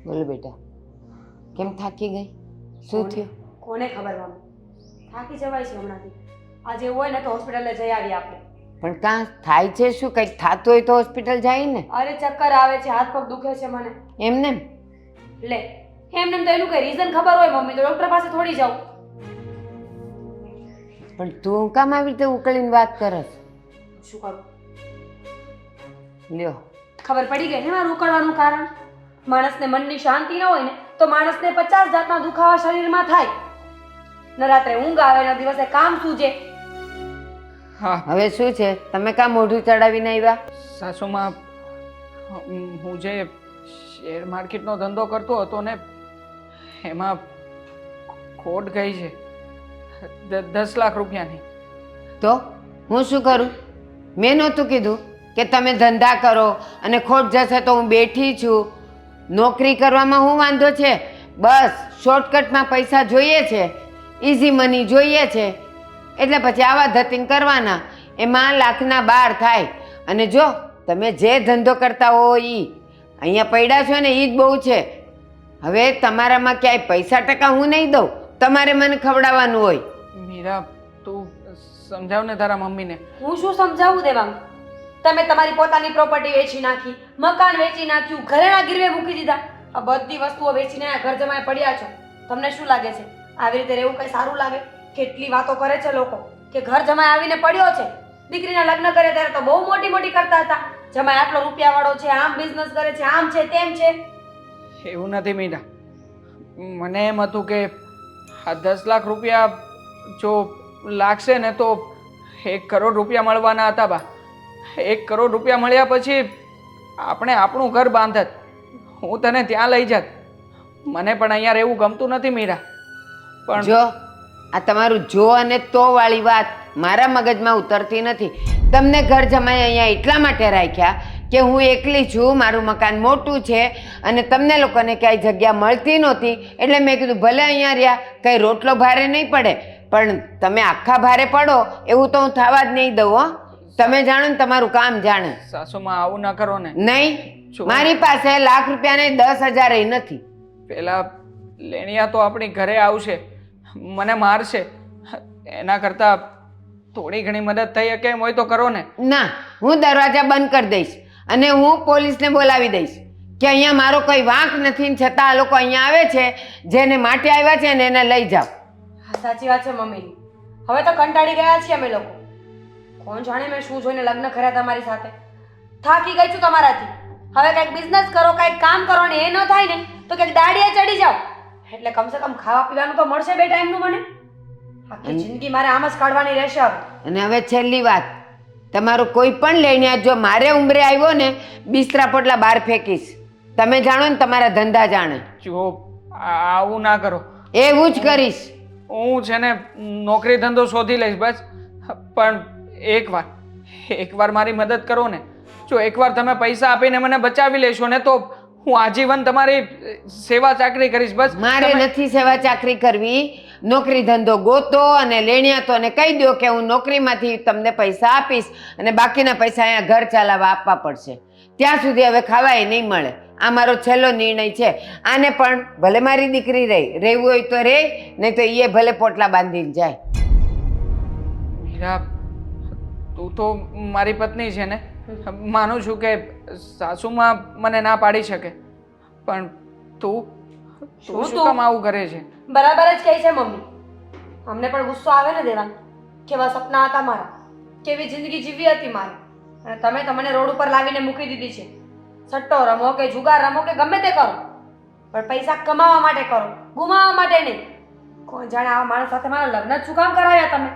બોલ બેટા, કેમ થાકી ગઈ? શું થયું? કોને ખબર મમ્મી, થાકી જવાય છે હમણાંથી. આજે એવું હોય ને તો હોસ્પિટલે જઈ આવીએ આપણે. પણ કાં થાય છે શું? કંઈક થતું હોય તો હોસ્પિટલ જાય ને. અરે ચક્કર આવે છે, હાથ પગ દુખે છે મને. એમને લે એમને તો એનું કઈ રીઝન ખબર હોય મમ્મી તો ડોક્ટર પાસે થોડી જાઉં. પણ તું કામ આવી રીતે ઉકળીને વાત કરસ? શું કરું? લ્યો, ખબર પડી ગઈ ને મારું ઉકળવાનું કારણ. માણસને મનની શાંતિ ન હોય ને તો માણસને 50 જાતના દુખાવા શરીરમાં થાય. ન રાત્રે ઊંઘ આવે ને દિવસે કામ સૂજે. હા હવે શું છે? તમે કાં મોઢું ચડાવીને આવ્યા? સાસુમાં, હું જે શેર માર્કેટનો ધંધો કરતો હતો ને એમાં ખોટ ગઈ છે 10 લાખ રૂપિયાની. તો હું શું કરું? મેં નહોતું કીધું કે તમે ધંધા કરો અને ખોટ જશે તો હું બેઠી છું? નોકરી કરવામાં શું વાંધો છે? બસ શોર્ટકટમાં પૈસા જોઈએ છે, ઇઝી મની જોઈએ છે, એટલે પછી આવા ધતિંગ કરવાના. એમાં લાખના 12 થાય. અને જો તમે જે ધંધો કરતા હો એ અહીંયા પડ્યા છો ને એ જ બહુ છે. હવે તમારામાં ક્યાંય પૈસા ટકા હું નહીં દઉં, તમારે મને ખવડાવવાનું હોય. મીરા, તું સમજાવ ને તારા મમ્મીને. હું શું સમજાવું દેવાંગ? તમે તમારી પોતાની પ્રોપર્ટી વેચી નાખી, મકાન વેચી નાખ્યું, ઘરેણા ગીરવે મૂકી દીધા. આ બધી વસ્તુઓ વેચીને આ ઘર જમાય પડ્યા છો. તમને શું લાગે છે આવી રીતે રહેવું કઈ સારું લાગે? કેટલી વાતો કરે છે લોકો કે ઘર જમાય આવીને પડ્યો છે. દીકરીના લગ્ન કરે ત્યારે તો બહુ મોટી મોટી કરતા હતા, જમાય આટલો રૂપિયા વાળો છે, આમ બિઝનેસ કરે છે, આમ છે તેમ છે. એવું નથી મીરા, મને એમ હતું કે આ 10 લાખ રૂપિયા જો લાગશે ને તો 1 કરોડ રૂપિયા મળવાના હતા બા. 1 કરોડ રૂપિયા મળ્યા પછી આપણે આપણું ઘર બાંધત, હું તને ત્યાં લઈ જાત. મને પણ અહીંયા રહેવું ગમતું નથી મીરા. પણ જો આ તમારું જો અને તો વાળી વાત મારા મગજમાં ઉતરતી નથી. તમને ઘર જમાઈ અહીંયા એટલા માટે રાખ્યા કે હું એકલી છું, મારું મકાન મોટું છે અને તમને લોકોને ક્યાંય જગ્યા મળતી નહોતી એટલે મેં કીધું ભલે અહીંયા રહ્યા, કંઈ રોટલો ભારે નહીં પડે, પણ તમે આખા ભારે પડો એવું તો હું થવા જ નહીં દઉં. હો, તમે જાણો ને તમારું કામ જાણે. સાસુમાં આવું ના કરો ને. નહીં, મારી પાસે લાખ રૂપિયા નહીં 10,000 નથી. પેલા લેણિયા તો આપણી ઘરે આવશે, મને મારશે, એના કરતા થોડી ઘણી મદદ થઈ શકે એમ હોય તો કરો ને. ના, હું દરવાજા બંધ કરી દઈશ અને હું પોલીસને બોલાવી દઈશ કે અહીંયા મારો કોઈ વાંક નથી, છતાં આ લોકો અહીંયા આવે છે, જેને માટે આવ્યા છે ને એને લઈ જાઓ. હા સાચી વાત છે મમ્મીની. હવે તો કંટાળી ગયા છીએ અમે લોકો. કોણ જાણે મેં શું જોઈને લગ્ન કર્યા તમારી સાથે. થાકી ગઈ છું તમારાથી. હવે કંઈક બિઝનેસ કરો, કંઈક કામ કરો ને એ ન થાય ને તો કંઈક દાડીએ ચડી જાઓ એટલે કમસે કમ ખાવા પીવાનું તો મળશે બે ટાઈમનું મને. આખી જિંદગી મારે આમ જ કાઢવાની રહેશે હવે. અને હવે છેલ્લી વાત, તમારો કોઈ પણ લઈને જો મારે ઉંમરે આવ્યો ને બિસ્તરા પોટલા બહાર ફેંકીશ. તમે જાણો ને તમારા ધંધા જાણે. જો આવું ના કરો. એવું જ કરીશ. હું છે ને નોકરી ધંધો શોધી લઈશ બસ. પણ એકવાર મારી મદદ કરો ને. જો એકવાર તમે પૈસા આપીને મને બચાવી લેશો ને તો હું આજીવન તમારી સેવા ચાકરી કરીશ બસ. મારે નથી સેવા ચાકરી કરવી. નોકરી ધંધો ગોતો અને લેણિયાતોને કહી દો કે હું નોકરીમાંથી તમને પૈસા આપીશ અને બાકીના પૈસા અહીંયા ઘર ચાલાવવા આપવા પડશે. ત્યાં સુધી હવે ખાવાય નહીં મળે. આ મારો છેલ્લો નિર્ણય છે. આને પણ ભલે મારી દીકરી રહેવું હોય તો રહે, નહીં તો એ ભલે પોટલા બાંધીને જાય. મીરા, તું તો મારી પત્ની છે ને, માનું છું કે સાસુમાં મને ના પાડી શકે, પણ તું શું કામ આવું કરે છે? બરાબર જ કહે છે મમ્મી. અમને પણ ગુસ્સો આવે ને દેવાંગ. કેવા સપના હતા મારા, કેવી જિંદગી જીવી હતી મારી, અને તમે તો મને રોડ ઉપર લાવીને મૂકી દીધી છે. સટ્ટો રમો કે જુગાર રમો કે ગમે તે કરો, પણ પૈસા કમાવા માટે કરો, ગુમાવવા માટે નહીં. કોણ જાણે આવા માણસ સાથે મારા લગ્ન જ શું કામ કરાવ્યા તમે?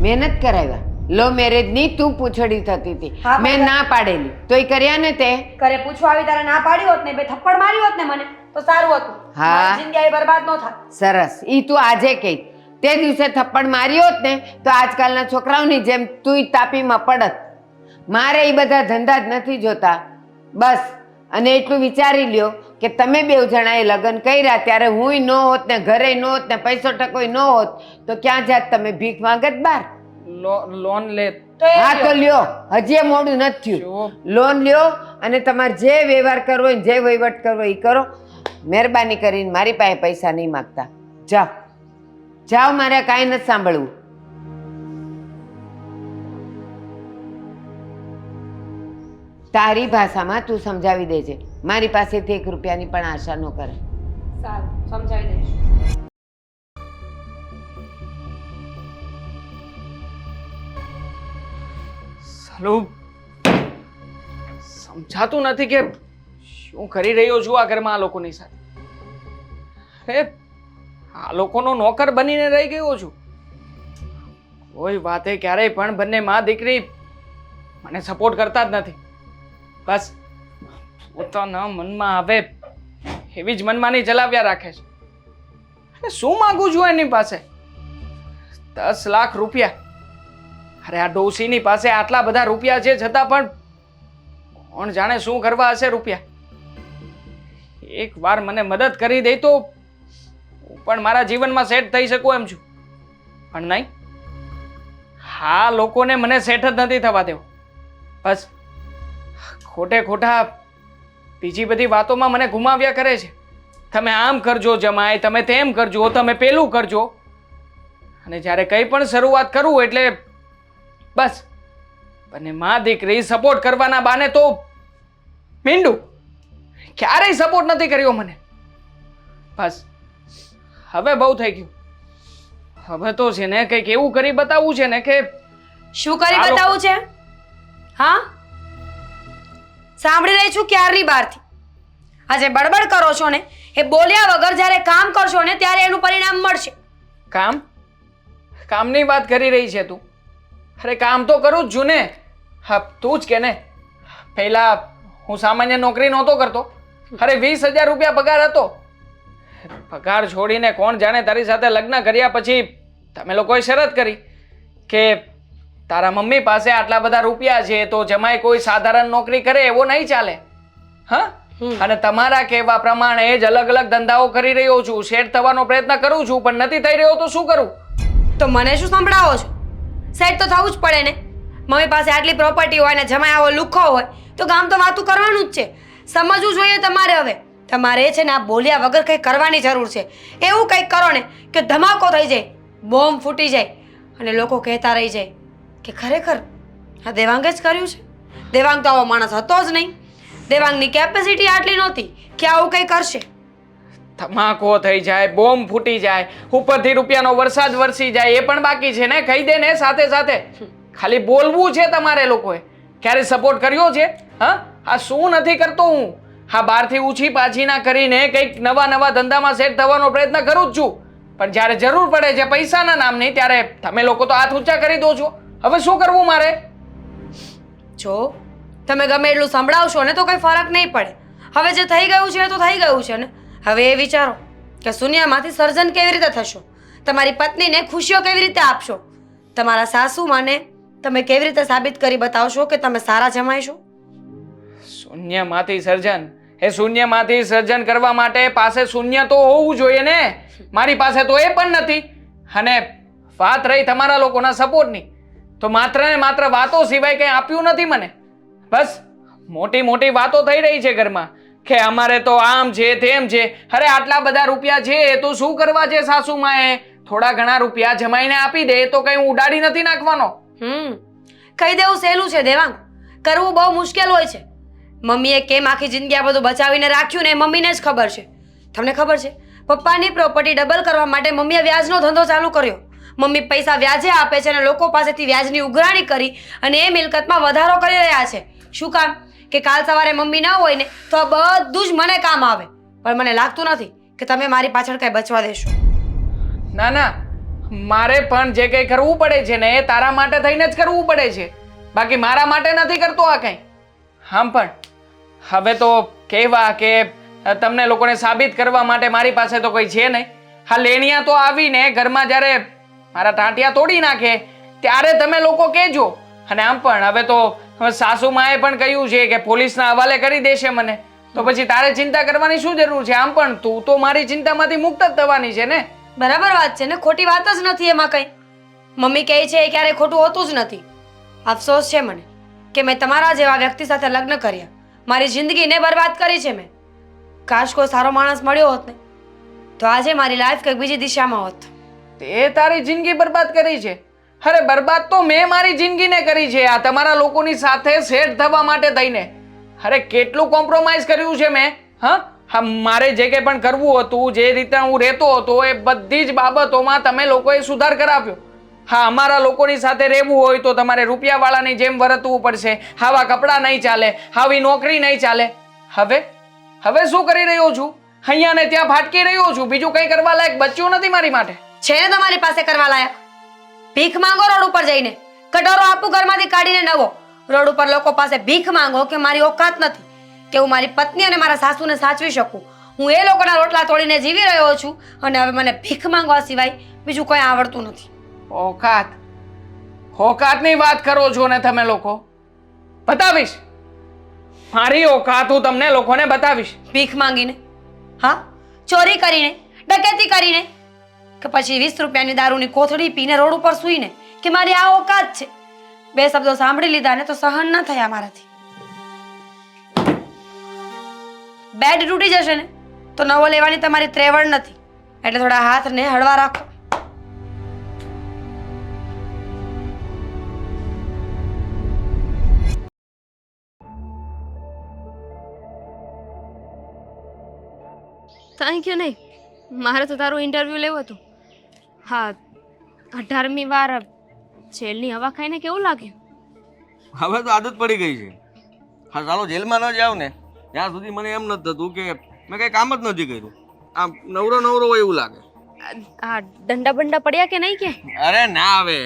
મહેનત કરાવ્યા. લો મેરેજની તું પૂછડી થતી હતી, મેં ના પાડેલી તોય કર્યા ને તે. ઘરે પૂછવા આવી તારે ના પાડી હોત ને, બે થપ્પડ મારી હોત ને મને તો સારું હતું. મારી જિંદગી બરબાદ ન થાત. સરસ, ઈ તું આજે કહી. તે દિવસે થપ્પડ મારી હોત ને તો આજકાલના છોકરાઓની જેમ તું તાપીમાં પડત. મારે એ બધા ધંધા જ નથી જોતા બસ. અને એટલું વિચારી લ્યો કે તમે બેવ જણાએ લગ્ન કર્યા ત્યારે હુંય ન હોત ને ઘરે ન હોત ને પૈસો ટકોય ન હોત તો ક્યાં જાત તમે ભીખ માંગત બહાર? લોન લે. હા તો લ્યો, હજી મોડું નથી થયું. લોન લ્યો અને તમારે જે વ્યવહાર કરવો હોય જે વહીવટ કરવો એ કરો. મહેરબાની કરીને મારી પાસે પૈસા નહીં માગતા. જાઓ જાઓ, મારે કાંઈ નથી સાંભળવું. તારી ભાષામાં તું સમજાવી દેજે. મારી પાસેથી 1 રૂપિયાની પણ આશા ન કરે. સારું, સમજાવી દઈશ. સાલું સમજાતું નથી કે શું કરી રહ્યો છું આ ઘરમાં આ લોકોની સાથે. અરે આ લોકોનો નોકર બનીને રહી ગયો છું. કોઈ વાતે ક્યારેય પણ બંને માં દીકરી મને સપોર્ટ કરતા જ નથી. બસ પોતાના મનમાં આવે એવી જ મનમાની ચલાવ્યા રાખે છે. અને શું માંગુ છું એની પાસે? 10 લાખ રૂપિયા. અરે આ ડોસીની પાસે આટલા બધા રૂપિયા છે છતાં પણ કોણ જાણે શું કરવા હશે રૂપિયા. એક વાર મને મદદ કરી દે તો હું પણ મારા જીવનમાં સેટ થઈ શકું એમ છું. પણ નહીં, હા લોકોને મને સેટ જ નથી થવા દેવો. બસ ખોટે ખોટા બીજી બધી વાતોમાં મને ગુમાવ્યા કરે છે. તમે આમ કરજો જમાય, તમે તેમ કરજો, તમે પેલું કરજો. અને જ્યારે કંઈ પણ શરૂઆત કરું એટલે બસ બંને માં દીકરી સપોર્ટ કરવાના બાને તો મીંડું. ક્યારેય સપોર્ટ નથી કર્યો મને. બસ હવે બહુ થઈ ગયું. હવે તો છે ને કંઈક એવું કરી બતાવવું છે ને કે શું કરી બતાવું છે? હા, સાંભળી રહી છું ક્યારની બહારથી. આજે બડબડ કરો છો ને એ બોલ્યા વગર જ્યારે કામ કરશો ને ત્યારે એનું પરિણામ મળશે. કામની વાત કરી રહી છે તું? અરે કામ તો કરું જ છું ને. હા તું જ કે ને, પહેલા હું સામાન્ય નોકરી નહોતો કરતો. અરે 20,000 રૂપિયા પગાર હતો. પગાર છોડીને કોણ જાણે તારી સાથે લગ્ન કર્યા પછી તમે લોકોએ શરત કરી કે તારા મમ્મી પાસે આટલા બધા રૂપિયા છે તો જમાઈ કોઈ સાધારણ નોકરી કરે એવો નહીં ચાલે. હા, અને તમારા કહેવા પ્રમાણે જ અલગ અલગ ધંધાઓ કરી રહ્યો છું, સેટ થવાનો પ્રયત્ન કરું છું, પણ નથી થઈ રહ્યો તો શું કરું? તો મને શું સંભળાવો છો? સેટ તો થવું જ પડે ને. મમ્મી પાસે આટલી પ્રોપર્ટી હોય ને જમાઈ આવો લુખ્ખો હોય તો ગામ તો વાતું કરવાનું જ છે. સમજવું જોઈએ તમારે. હવે તમારે છે ને આ બોલ્યા વગર કંઈ કરવાની જરૂર છે. એવું કંઈક કરો ને કે ધમાકો થઈ જાય, બોમ્બ ફૂટી જાય અને લોકો કહેતા રહી જાય કે ખરેખર આ દેવાંગે જ કર્યું છે. દેવાંગ તો આવો માણસ હતો જ નહીં. દેવાંગની કેપેસિટી આટલી નહોતી કે આવું કંઈ કરશે. ધમાકો થઈ જાય, બોમ્બ ફૂટી જાય, ઉપરથી રૂપિયાનો વરસાદ વરસી જાય એ પણ બાકી છે ને. કહી દે ને સાથે સાથે. ખાલી બોલવું છે તમારે લોકોએ. ક્યારે સપોર્ટ કર્યો છે? હા, આ શું નથી કરતો હું. હા, બહારથી ઊંચી પાછીના કરીને કંઈક નવા ધંધામાં સેટ થવાનો પ્રયત્ન કરું જ છું, પણ જ્યારે જરૂર પડે છે પૈસાના નામની ત્યારે તમે લોકો તો હાથ ઊંચા કરી દો છો. હવે શું કરવું મારે? જો તમે ગમે એટલું સંભળાવશો ને તો કંઈ ફરક નહીં પડે. હવે જે થઈ ગયું છે એ તો થઈ ગયું છે ને. હવે એ વિચારો કે શૂન્યમાંથી સર્જન કેવી રીતે થશો, તમારી પત્નીને ખુશીઓ કેવી રીતે આપશો, તમારા સાસુમાને તમે કેવી રીતે સાબિત કરી બતાવશો કે તમે સારા જમાઈ છો. શૂન્યમાંથી સર્જન? એ શૂન્યમાંથી સર્જન કરવા માટે પાસે શૂન્ય તો હોવું જોઈએ ને. મારી પાસે તો એ પણ નથી. અને વાત રહી તમારા લોકોના સપોર્ટની, તો માત્ર ને માત્ર વાતો સિવાય કંઈ આપ્યું નથી મને. બસ મોટી મોટી વાતો થઈ રહી છે ઘરમાં કે અમારે તો આમ છે તેમ છે. અરે આટલા બધા રૂપિયા છે તો શું કરવા છે સાસુમાએ? થોડા ઘણા રૂપિયા જમાઈને આપી દે તો કંઈ ઉડાડી નથી નાખવાનો. કહી દેવું સહેલું છે દેવાંગ, કરવું બહુ મુશ્કેલ હોય છે. મમ્મીએ કેમ આખી જિંદગી આ બધું બચાવીને રાખ્યું ને મમ્મીને જ ખબર છે. તમને ખબર છે પપ્પાની પ્રોપર્ટી ડબલ કરવા માટે મમ્મીએ વ્યાજનો ધંધો ચાલુ કર્યો. મમ્મી પૈસા વ્યાજે આપે છે અને લોકો પાસેથી વ્યાજની ઉઘરાણી કરી અને એ મિલકતમાં વધારો કરી રહ્યા છે. શું કામ? કે કાલ સવારે મમ્મી ન હોય ને તો આ બધું જ મને કામ આવે. પણ મને લાગતું નથી કે તમે મારી પાછળ કંઈ બચવા દેશો. ના ના, મારે પણ જે કંઈ કરવું પડે છે ને એ તારા માટે થઈને જ કરવું પડે છે, બાકી મારા માટે નથી કરતો આ કંઈ. આમ પણ હવે તો કહેવા કે તમને લોકોને સાબિત કરવા માટે મારી પાસે તો કોઈ છે નહીં. હા, લેણિયા તો આવીને ઘરમાં જ્યારે મારા ટાંટિયા તોડી નાખે ત્યારે તમે લોકો કહેજો. અને આમ પણ હવે તો સાસુમાએ પણ કહ્યું છે કે પોલીસના હવાલે કરી દેશે મને. તો પછી તારે ચિંતા કરવાની શું જરૂર છે? આમ પણ તું તો મારી ચિંતામાંથી મુક્ત જ થવાની છે ને. બરાબર વાત છે ને, ખોટી વાત જ નથી એમાં કંઈ. મમ્મી કહે છે એ ક્યારેય ખોટું હોતું જ નથી. અફસોસ છે મને કે મેં તમારા જેવા વ્યક્તિ સાથે લગ્ન કર્યા, મારી જિંદગીને બરબાદ કરી છે મેં. કાશ કોઈ સારો માણસ મળ્યો હોત ને તો આજે મારી લાઈફ કંઈક બીજી દિશામાં હોત. તે તારી જિંદગી બરબાદ કરી છે. અરે બરબાદ તો મેં મારી જિંદગીને કરી છે આ તમારા લોકોની સાથે સેટ થવા માટે થઈને. અરે કેટલું કોમ્પ્રોમાઇઝ કર્યું છે મેં. હા મારે જે કંઈ પણ કરવું હતું, જે રીતે હું રહેતો હતો, એ બધી જ બાબતોમાં તમે લોકોએ સુધાર કરાવ્યો. હા, અમારા લોકોની સાથે રહેવું હોય તો તમારે રૂપિયાવાળાની જેમ વર્તવું પડશે. આવા કપડાં નહીં ચાલે, આવી નોકરી નહીં ચાલે. હવે શું કરી રહ્યો છું? અહીંયા ને ત્યાં ફાટકી રહ્યો છું. બીજું કંઈ કરવા લાયક બચ્યું નથી મારી માટે. છે ને તમારી પાસે કરવા લાયક? ભીખ માંગો રોડ ઉપર જઈને, કટોરો આપું ઘરમાંથી કાઢીને નવો. રોડ ઉપર લોકો પાસે ભીખ માંગો કે મારી ઓકાત નથી કે હું મારી પત્ની અને મારા સાસુને સાચવી શકું. હું એ લોકોના રોટલા તોડીને જીવી રહ્યો છું અને હવે મને ભીખ માંગવા સિવાય બીજું કંઈ આવડતું નથી. ઓકાતની વાત કરો છો ને તમે લોકો? બતાવીશ મારી ઓકાત, હું તમને લોકોને બતાવીશ. ભીખ માંગીને? હા, ચોરી કરીને, ડકેતી કરીને, કે પછી 20 રૂપિયાની દારૂની કોથળી પીને રોડ ઉપર સૂઈને કે મારી આ ઓકાત છે? બે શબ્દો સાંભળી લીધા ને તો સહન ન થયા મારાથી. બેડ તૂટી જશે ને તો નવો લેવાની તમારી ત્રેવડ નથી, એટલે થોડા હાથને હળવા રાખો. Thank you. નહીં, મારે તો તારું ઇન્ટરવ્યૂ લેવું હતું. હા, 18મી વાર જેલની હવા ખાઈને કેવું લાગ્યું? હવે તો આદત પડી ગઈ છે. હા, ચાલો જેલમાં ન જાવ ને ત્યાં સુધી મને એમ નથી થતું કે મેં કંઈ કામ જ નથી કર્યું. આમ નવરો હોય એવું લાગે. આ દંડા બંડા પડ્યા કે નહીં કે? અરે ના આવે.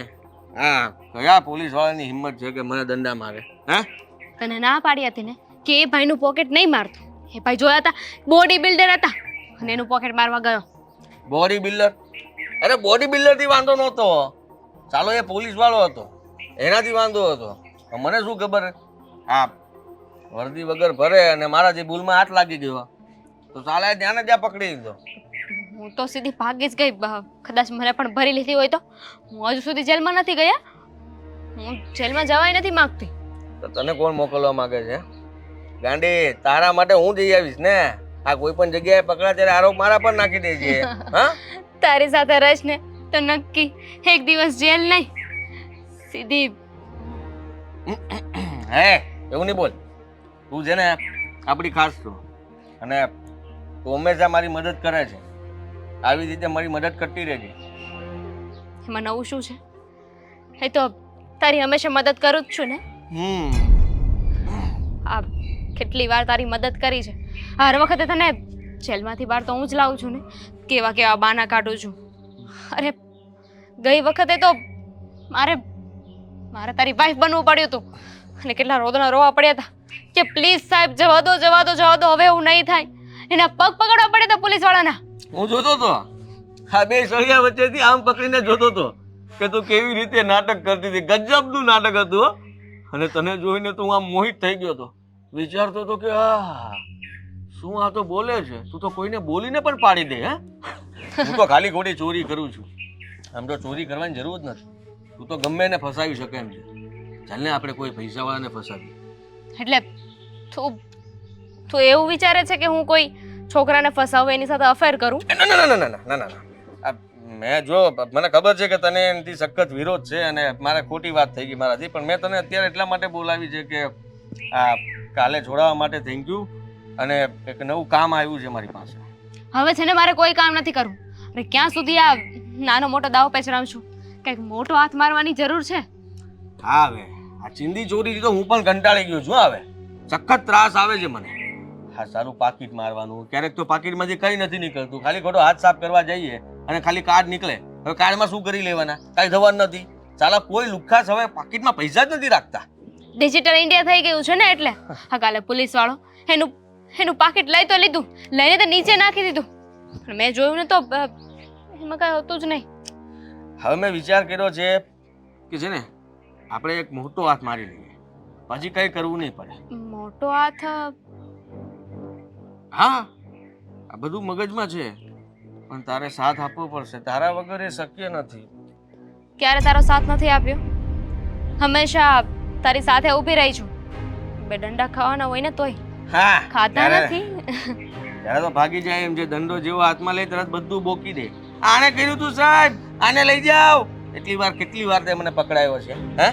હા, કયા પોલીસ વાળાની હિંમત છે કે મને દંડા મારે? હે, તને ના પાડી હતી ને કે એ ભાઈનું પોકેટ નહીં મારતું. એ ભાઈ જોયા હતા, બોડી બિલ્ડર હતા અને એનું પોકેટ મારવા ગયો. Body builder? અરે બોડી બિલ્ડર થી વાંધો નહોતો. ચાલો એ પોલીસ વાળો હતો એનાથી વાંધો હતો. પણ મને શું ખબર, હા વર્દી વગર ભરે અને મારા જે ભૂલમાં હાથ લાગી ગયો તો ચાલે ત્યાં ને ત્યાં પકડી લીધો. હું તો સીધી ભાગી જ ગઈ. કદાચ મને પણ ભરી લીધી હોય તો. હું હજુ સુધી જેલમાં નથી ગયા. હું જેલમાં જવાય નથી માંગતી. તો તને કોણ મોકલવા માંગે છે? ગાંડી, તારા માટે હું જઈ આવીશ ને. આ કોઈ પણ જગ્યાએ પકડા ત્યારે આરોપ મારા પર નાખી દેજે. હા, તારી સાથે રહીશ ને તો નક્કી એક દિવસ જેલ નહીં, સીધી. હે, એવું નહીં બોલ. તું છે ને આપણી ખાસ છો અને તું હંમેશા મારી મદદ કરે છે. આવી રીતે મારી મદદ કરતી રહેજે. એમાં નવું શું છે? એ તો તારી હંમેશા મદદ કરું જ છું ને. આ કેટલી વાર તારી મદદ કરી છે. હર વખતે તને જેલમાંથી બહાર તો હું જ લાવું છું ને. કેવા કેવા બાના કાઢું છું. અરે ગઈ વખતે તો મારે તારી વાઈફ બનવું પડ્યું હતું અને કેટલા રોદણા રોવા પડ્યા હતા કે પ્લીઝ સાહેબ જવા દો, હવે એવું નહીં થાય. એના પગ પકડવા પડ્યા હતા પોલીસ વાળાના. હું જોતો હતો, આ બે સળિયા વચ્ચેથી આમ પકડીને જોતો હતો કે તું કેવી રીતે નાટક કરતી હતી. ગજબનું નાટક હતું. અને તને જોઈને તો હું આમ મોહિત થઈ ગયો હતો. વિચારતો હતો કે શું આ તો બોલે છે. તું તો કોઈને બોલીને પણ પાડી દે. હે, હું તો ખાલી ખોટી ચોરી કરું છું. આમ તો ચોરી કરવાની જરૂર જ નથી. તું તો ગમે એને ફસાવી શકે એમ છે. ચાલને આપણે કોઈ પૈસાવાળાને ફસાવીએ. એટલે તું એવું વિચારે છે કે હું કોઈ છોકરાને ફસાવું, એની સાથે અફેર કરું? ના. મેં જો મને ખબર છે કે તને એનાથી સખત વિરોધ છે અને મારે ખોટી વાત થઈ ગઈ મારાથી. પણ મેં તને અત્યારે એટલા માટે બોલાવી છે કે આ કાલે જોડાવા માટે થેન્ક યુ. અને એક નવું કામ આવ્યું છે મારી પાસે. હવે છે ને મારે કોઈ કામ નથી કરવું. અરે ક્યાં સુધી આ નાનો મોટો દાવ પેચ રમશું? કંઈક મોટો હાથ મારવાની જરૂર છે. હા, હવે આ ચિંદી ચોરી તો હું પણ કંટાળી ગયો છું. હવે સખત ત્રાસ આવે છે મને. હા, સારું પાકીટ મારવાનું. ક્યારેક તો પાકીટમાંથી કંઈ નથી નીકળતું. ખાલી ખોટો હાથ સાફ કરવા જઈએ અને ખાલી કાર્ડ નીકળે. હવે કાર્ડમાં શું કરી લેવાના? કાંઈ થવાનું નથી. ચાલા કોઈ લુખ્ખાસ હવે પાકીટમાં પૈસા જ નથી રાખતા. ડિજિટલ ઇન્ડિયા થઈ ગયું છે ને એટલે. હા, કાલે પોલીસ વાળો એનું પાકીટ લઈ તો લીધું, લઈને તો નીચે નાખી દીધું. પણ મેં જોયું ને તો એમાં કાંઈ હોતું જ નહીં. હવે મેં વિચાર કર્યો છે કે છે ને આપણે એક મોટો હાથ મારી લઈએ. પછી કંઈ કરવું નહીં પડે. મોટો હાથ? હા, આ બધું મગજમાં છે પણ તારે સાથ આપવો પડશે. તારા વગર એ શક્ય નથી. ક્યારે તારો સાથ નથી આપ્યો? હંમેશા તારી સાથે ઊભી રહી છું. બે ડંડા ખાવાના હોય ને તોય હા, ખાતા ત્યારે નથી. ત્યારે તો ભાગી જાય એમ છે, દંડો જેવો હાથમાં લઈ તરત બધું બોકી દે. આને કર્યું તું સાહેબ, આને લઈ જાઓ. કેટલી વાર તે મને પકડાયો છે. હે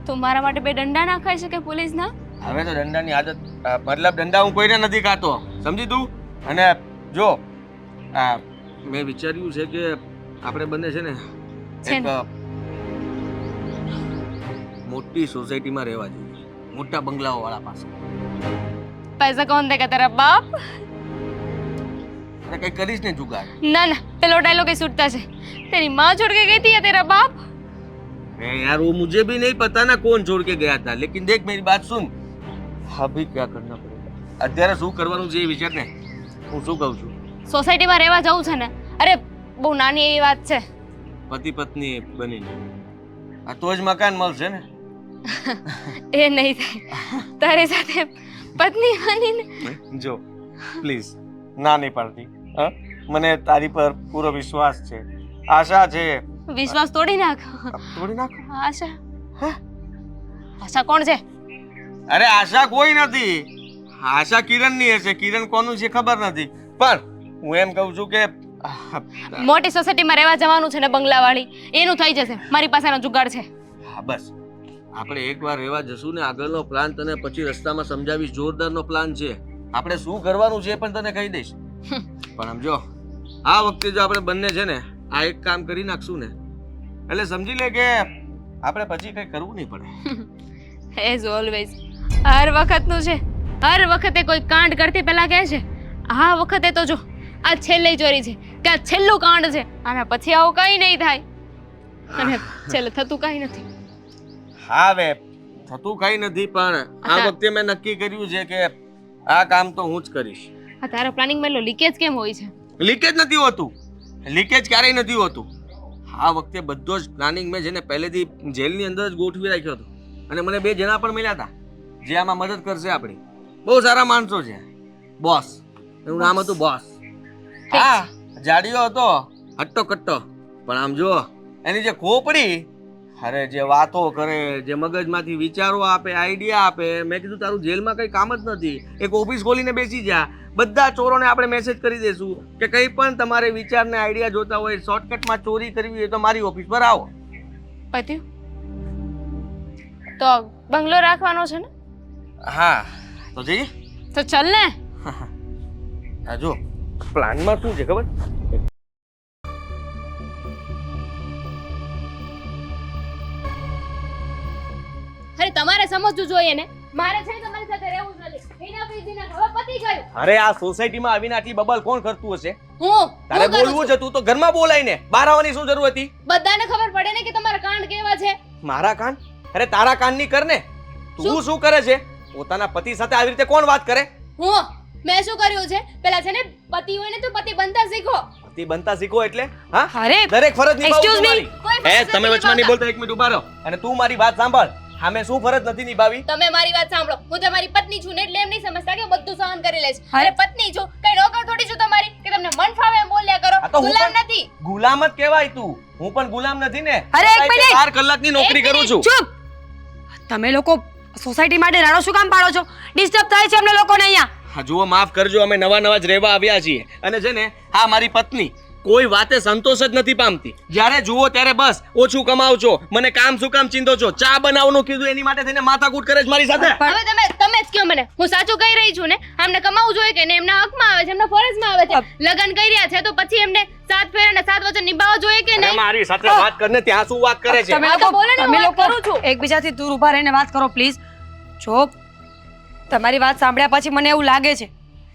તું મારા માટે બે દંડા ના ખાઈ શકે પોલીસના? હવે તો દંડાની આદત, મતલબ દંડા હું કોઈને નથી ખાતો, સમજી તું? અને જો મેં વિચાર્યું છે કે આપણે બંને છે ને એક મોટી સોસાયટીમાં રહેવા જોઈએ, મોટા બંગલાઓ વાળા પાસે. પૈસા કોણ દેગા તેરા બાપ? અને કઈ કરીશ ને જુગાડ. ના ના, પેલો डायलॉग ही छूटता है, तेरी माँ छोड़ के गई थी या तेरा बाप? अरे यार वो मुझे भी नहीं पता ना कौन छोड़ के गया था, लेकिन देख मेरी बात सुन, अभी क्या करना पड़ेगा, અત્યારે શું કરવાનું છે એ વિચાર ને. હું શું કહું છું, સોસાયટીમાં રહેવા જવું છે ને? અરે બહુ નાની એવી વાત છે. પતિ પત્ની બનીને આ તો જ મકાન મળશે ને. એ નહીં થાય તારી સાથે પત્ની બનીને. જો પ્લીઝ ના નહીં પાડતી. મને તારી પર પૂરો વિશ્વાસ છે, આશા છે. વિશ્વાસ તોડી નાખ. તોડી નાખ. આશા? આશા કોણ છે? અરે આશા કોઈ નથી, આશા કિરણની હશે. કિરણ કોનું છે ખબર નથી, પણ હું એમ કહું છું કે મોટી સોસાયટીમાં રહેવા જવાનું છે ને બંગલાવાળી, એનું થઈ જશે. મારી પાસેનો જુગાડ છે. હા બસ, આપણે એકવાર રહેવા જશું ને, આગળનો પ્લાન તને પછી રસ્તામાં સમજાવીશ. જોરદારનો પ્લાન છે, આપણે શું કરવાનું છે એ પણ તને કહી દઈશ. પણ આમ જો આ વખતે જો આપણે બંને છે ને આ એક કામ કરી નાખશું ને, એટલે સમજી લે કે આપણે પછી કંઈ કરવું નહીં પડે. એઝ ઓલવેઝ હર વખતનું છે. હર વખતે કોઈ કાંડ કરતી પહેલા કહે છે આ વખતે તો જો આ છેલ્લી ચોરી છે કે આ છેલ્લું કાંડ છે, આના પછી આવું કંઈ નહીં થાય. અને છેલ્લે થતું કંઈ નથી. હા હવે થતું કંઈ નથી, પણ આ વખતે મેં નક્કી કર્યું છે કે આ કામ તો હું જ કરીશ. આ તારા પ્લાનિંગમાં લો લીકેજ કેમ હોય છે? લીકેજ નથી હોતું, લીકેજ ક્યારેય નથી હોતું. આ વખતે બધો જ પ્લાનિંગ મેં જેને પહેલેથી જેલની અંદર જ ગોઠવી રાખ્યો હતો. અને મને 2 જણા પણ મળ્યા હતા જે આમાં મદદ કરશે આપણી. બહુ સારા માણસો છે. બોસ, એનું નામ હતું બોસ. હા, જાડિયો હતો, હટ્ટો કટ્ટો, પણ આમ જો એની જે ખોપડી, અરે જે વાતો કરે, જે મગજમાંથી વિચારો આપે, આઈડિયા આપે. મેં કીધું તારું જેલમાં કંઈ કામ જ નથી, એક ઓફિસ ખોલીને બેસી જા. બધા ચોરોને આપણે મેસેજ કરી દઈશું કે કંઈ પણ તમારે વિચારને આઈડિયા જોતા હોય, શોર્ટકટમાં ચોરી કરવી હોય તો મારી ઓફિસ પર આવો. પત્યું તો બંગલો રાખવાનો છે ને? હા તો જઈએ. તો ચલ ને. હા જો પ્લાનમાં શું છે ખબર? અરે તમારે સમજવું જોઈએ ને, મારે છે ને તમારી સાથે રહેવું જ નથી. એના પૈસીના હવે પતી ગયું. અરે આ સોસાયટીમાં આવીને આટલી બબલ કોણ કરતું હશે? હું તારે કરું બોલવું છું. જ હતું તો ઘરમાં બોલાય ને, બહાર આવવાની શું જરૂર હતી? બધાને ખબર પડે ને કે તમારા કાંડ કેવા છે. મારા કાન? અરે તારા કાનની કર ને. તું શું કરે છે? પોતાના પતિ સાથે આવી રીતે કોણ વાત કરે? મેં શું કર્યું છે? પેલા છે ને પતિ હોય ને તો પતિ બનતા શીખો. પતિ બનતા શીખો એટલે? હા, અરે દરેક ફરજ નિભાવું excuse છું me, મારી. કોઈ ફરજ તમે નથી વચમાં નહીં નિભાવતા. બોલતા, 1 મિનિટ ઊભા રહો. અને તું મારી વાત સાંભળ. હા, મેં શું ફરજ નથી નિભાવી? તમે મારી વાત સાંભળો. હું તમારી પત્ની છું ને એટલે એમ નહીં સમજતા કે બધું સહન કરી લઈશ. અરે પત્ની છું, કઈ નોકર થોડી છું તમારી કે તમને મન ફાવે એમ બોલ્યા કરો. આ તો હું ગુલામ પણ- નથી. ગુલામ જ કહેવાય તું. હું પણ ગુલામ નથી ને. અરે, એક મિનિટ. 4 કલાકની નોકરી કરું છું. ચૂપ! તમે લોકો સોસાયટી માટે રાડો શું કામ પાડો છો? ડિસ્ટર્બ થાય છે અમને લોકોને અહીંયા. હા જુઓ, માફ કરજો, અમે નવા જ રહેવા આવ્યા છીએ. અને છે ને હા મારી પત્ની કોઈ વાતે સંતોષ જ નથી પામતી. જ્યારે જુઓ ત્યારે બસ ઓછું કમાવ છો, મને કામ શું કામ ચીંધો છો, ચા બનાવવાનું કીધું એની માટે થઈને માથાકૂટ કરે છે મારી સાથે. હવે તમે જ કહો મને. હું સાચું કહી રહી છું ને. આમને કમાવું જોઈએ કે ને એમના હકમાં આવે છે, એમના ફરજમાં આવે છે. લગ્ન કર્યા છે તો પછી એમને 7 ફેરા અને 7 વચન નિભાવવા જોઈએ કે અરે નહીં? મારી સાથે વાત કરને ત્યાં શું વાત કરે છે? તમે આ તો લોકો બોલો ને, હું તમે વાત લોકો કરું છું. એકબીજાથી દૂર ઊભા રહીને વાત કરો પ્લીઝ. જો તમારી વાત સાંભળ્યા પછી મને એવું લાગે છે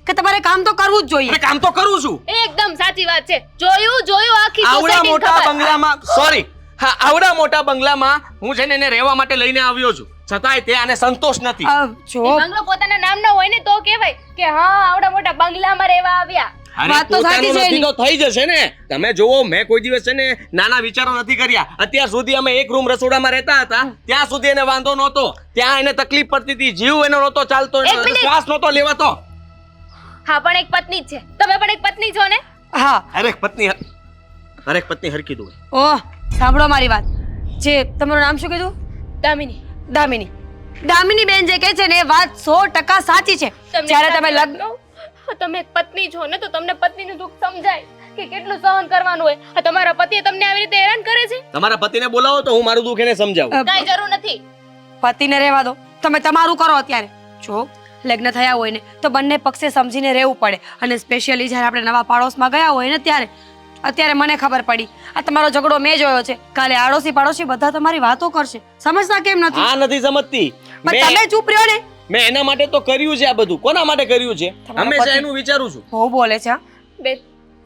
કે તમારે કામ તો કરવું જ જોઈએ. અરે કામ તો કરું છું. એકદમ સાચી વાત છે. જોયું આખી આવડા સોસાયટીને મોટા ખબર. બંગલામાં સોરી હા આવડા મોટા બંગલામાં હું છે ને એને રહેવા માટે લઈને આવ્યો છું, છતાંય તે આને સંતોષ નથી. જો એ બંગલો પોતાના નામનો હોય ને તો કહેવાય કે હા આવડા મોટા બંગલામાં રહેવા આવ્યા. અરે વાત તો સાચી પોતાનું છે નથી એની. તો થઈ જશે ને. તમે જોવો, મેં કોઈ દિવસ છે ને નાના વિચારો નથી કર્યા. અત્યાર સુધી અમે એક રૂમ રસોડામાં રહેતા હતા, ત્યાં સુધી એને વાંધો નહોતો. ત્યાં એને તકલીફ પડતી હતી, જીવ એનો નહોતો ચાલતો, એક મિનિટ. શ્વાસ નહોતો લેવાતો. હા પણ એક પત્ની જ છે. તમે પણ એક પત્ની છો ને? હા હરેક પત્ની હરખી દો. ઓહ સાંભળો મારી વાત. જે તમારું નામ શું કીધું? દામિની. દામિની. દામિની બેન જે કહે છે ને એ વાત 100% સાચી છે. તમને જ્યારે તમે સાચી વાત લગ્ન કહું? તમે એક પત્ની છો ને તો તમને પત્નીનું દુઃખ સમજાય કે કેટલું સહન કરવાનું હોય. આ તમારા પતિએ તમને આવી રીતે હેરાન કરે છે. તમારા પતિને બોલાવો તો હું મારું દુઃખ એને સમજાવું. કાંઈ જરૂર નથી. પતિને રહેવા દો, તમે તમારું કરો અત્યારે. જો લગ્ન થયા હોય ને તો બંને પક્ષે સમજીને રહેવું પડે. અને સ્પેશિયલી જ્યારે આપણે નવા પાડોશમાં ગયા હોય ને ત્યારે અત્યારે મને ખબર પડી આ તમારો ઝઘડો મેં જોયો છે. કાલે આડોશી પાડોશી બધા તમારી વાતો કરશે. સમજતા કેમ નથી? આ નથી સમજતી. પણ તમે ચૂપ રહ્યો ને. મેં એના માટે તો કર્યું છે આ બધું. કોના માટે કર્યું છે? હંમેશા એનું વિચારું છું. બહુ બોલે છે. બેન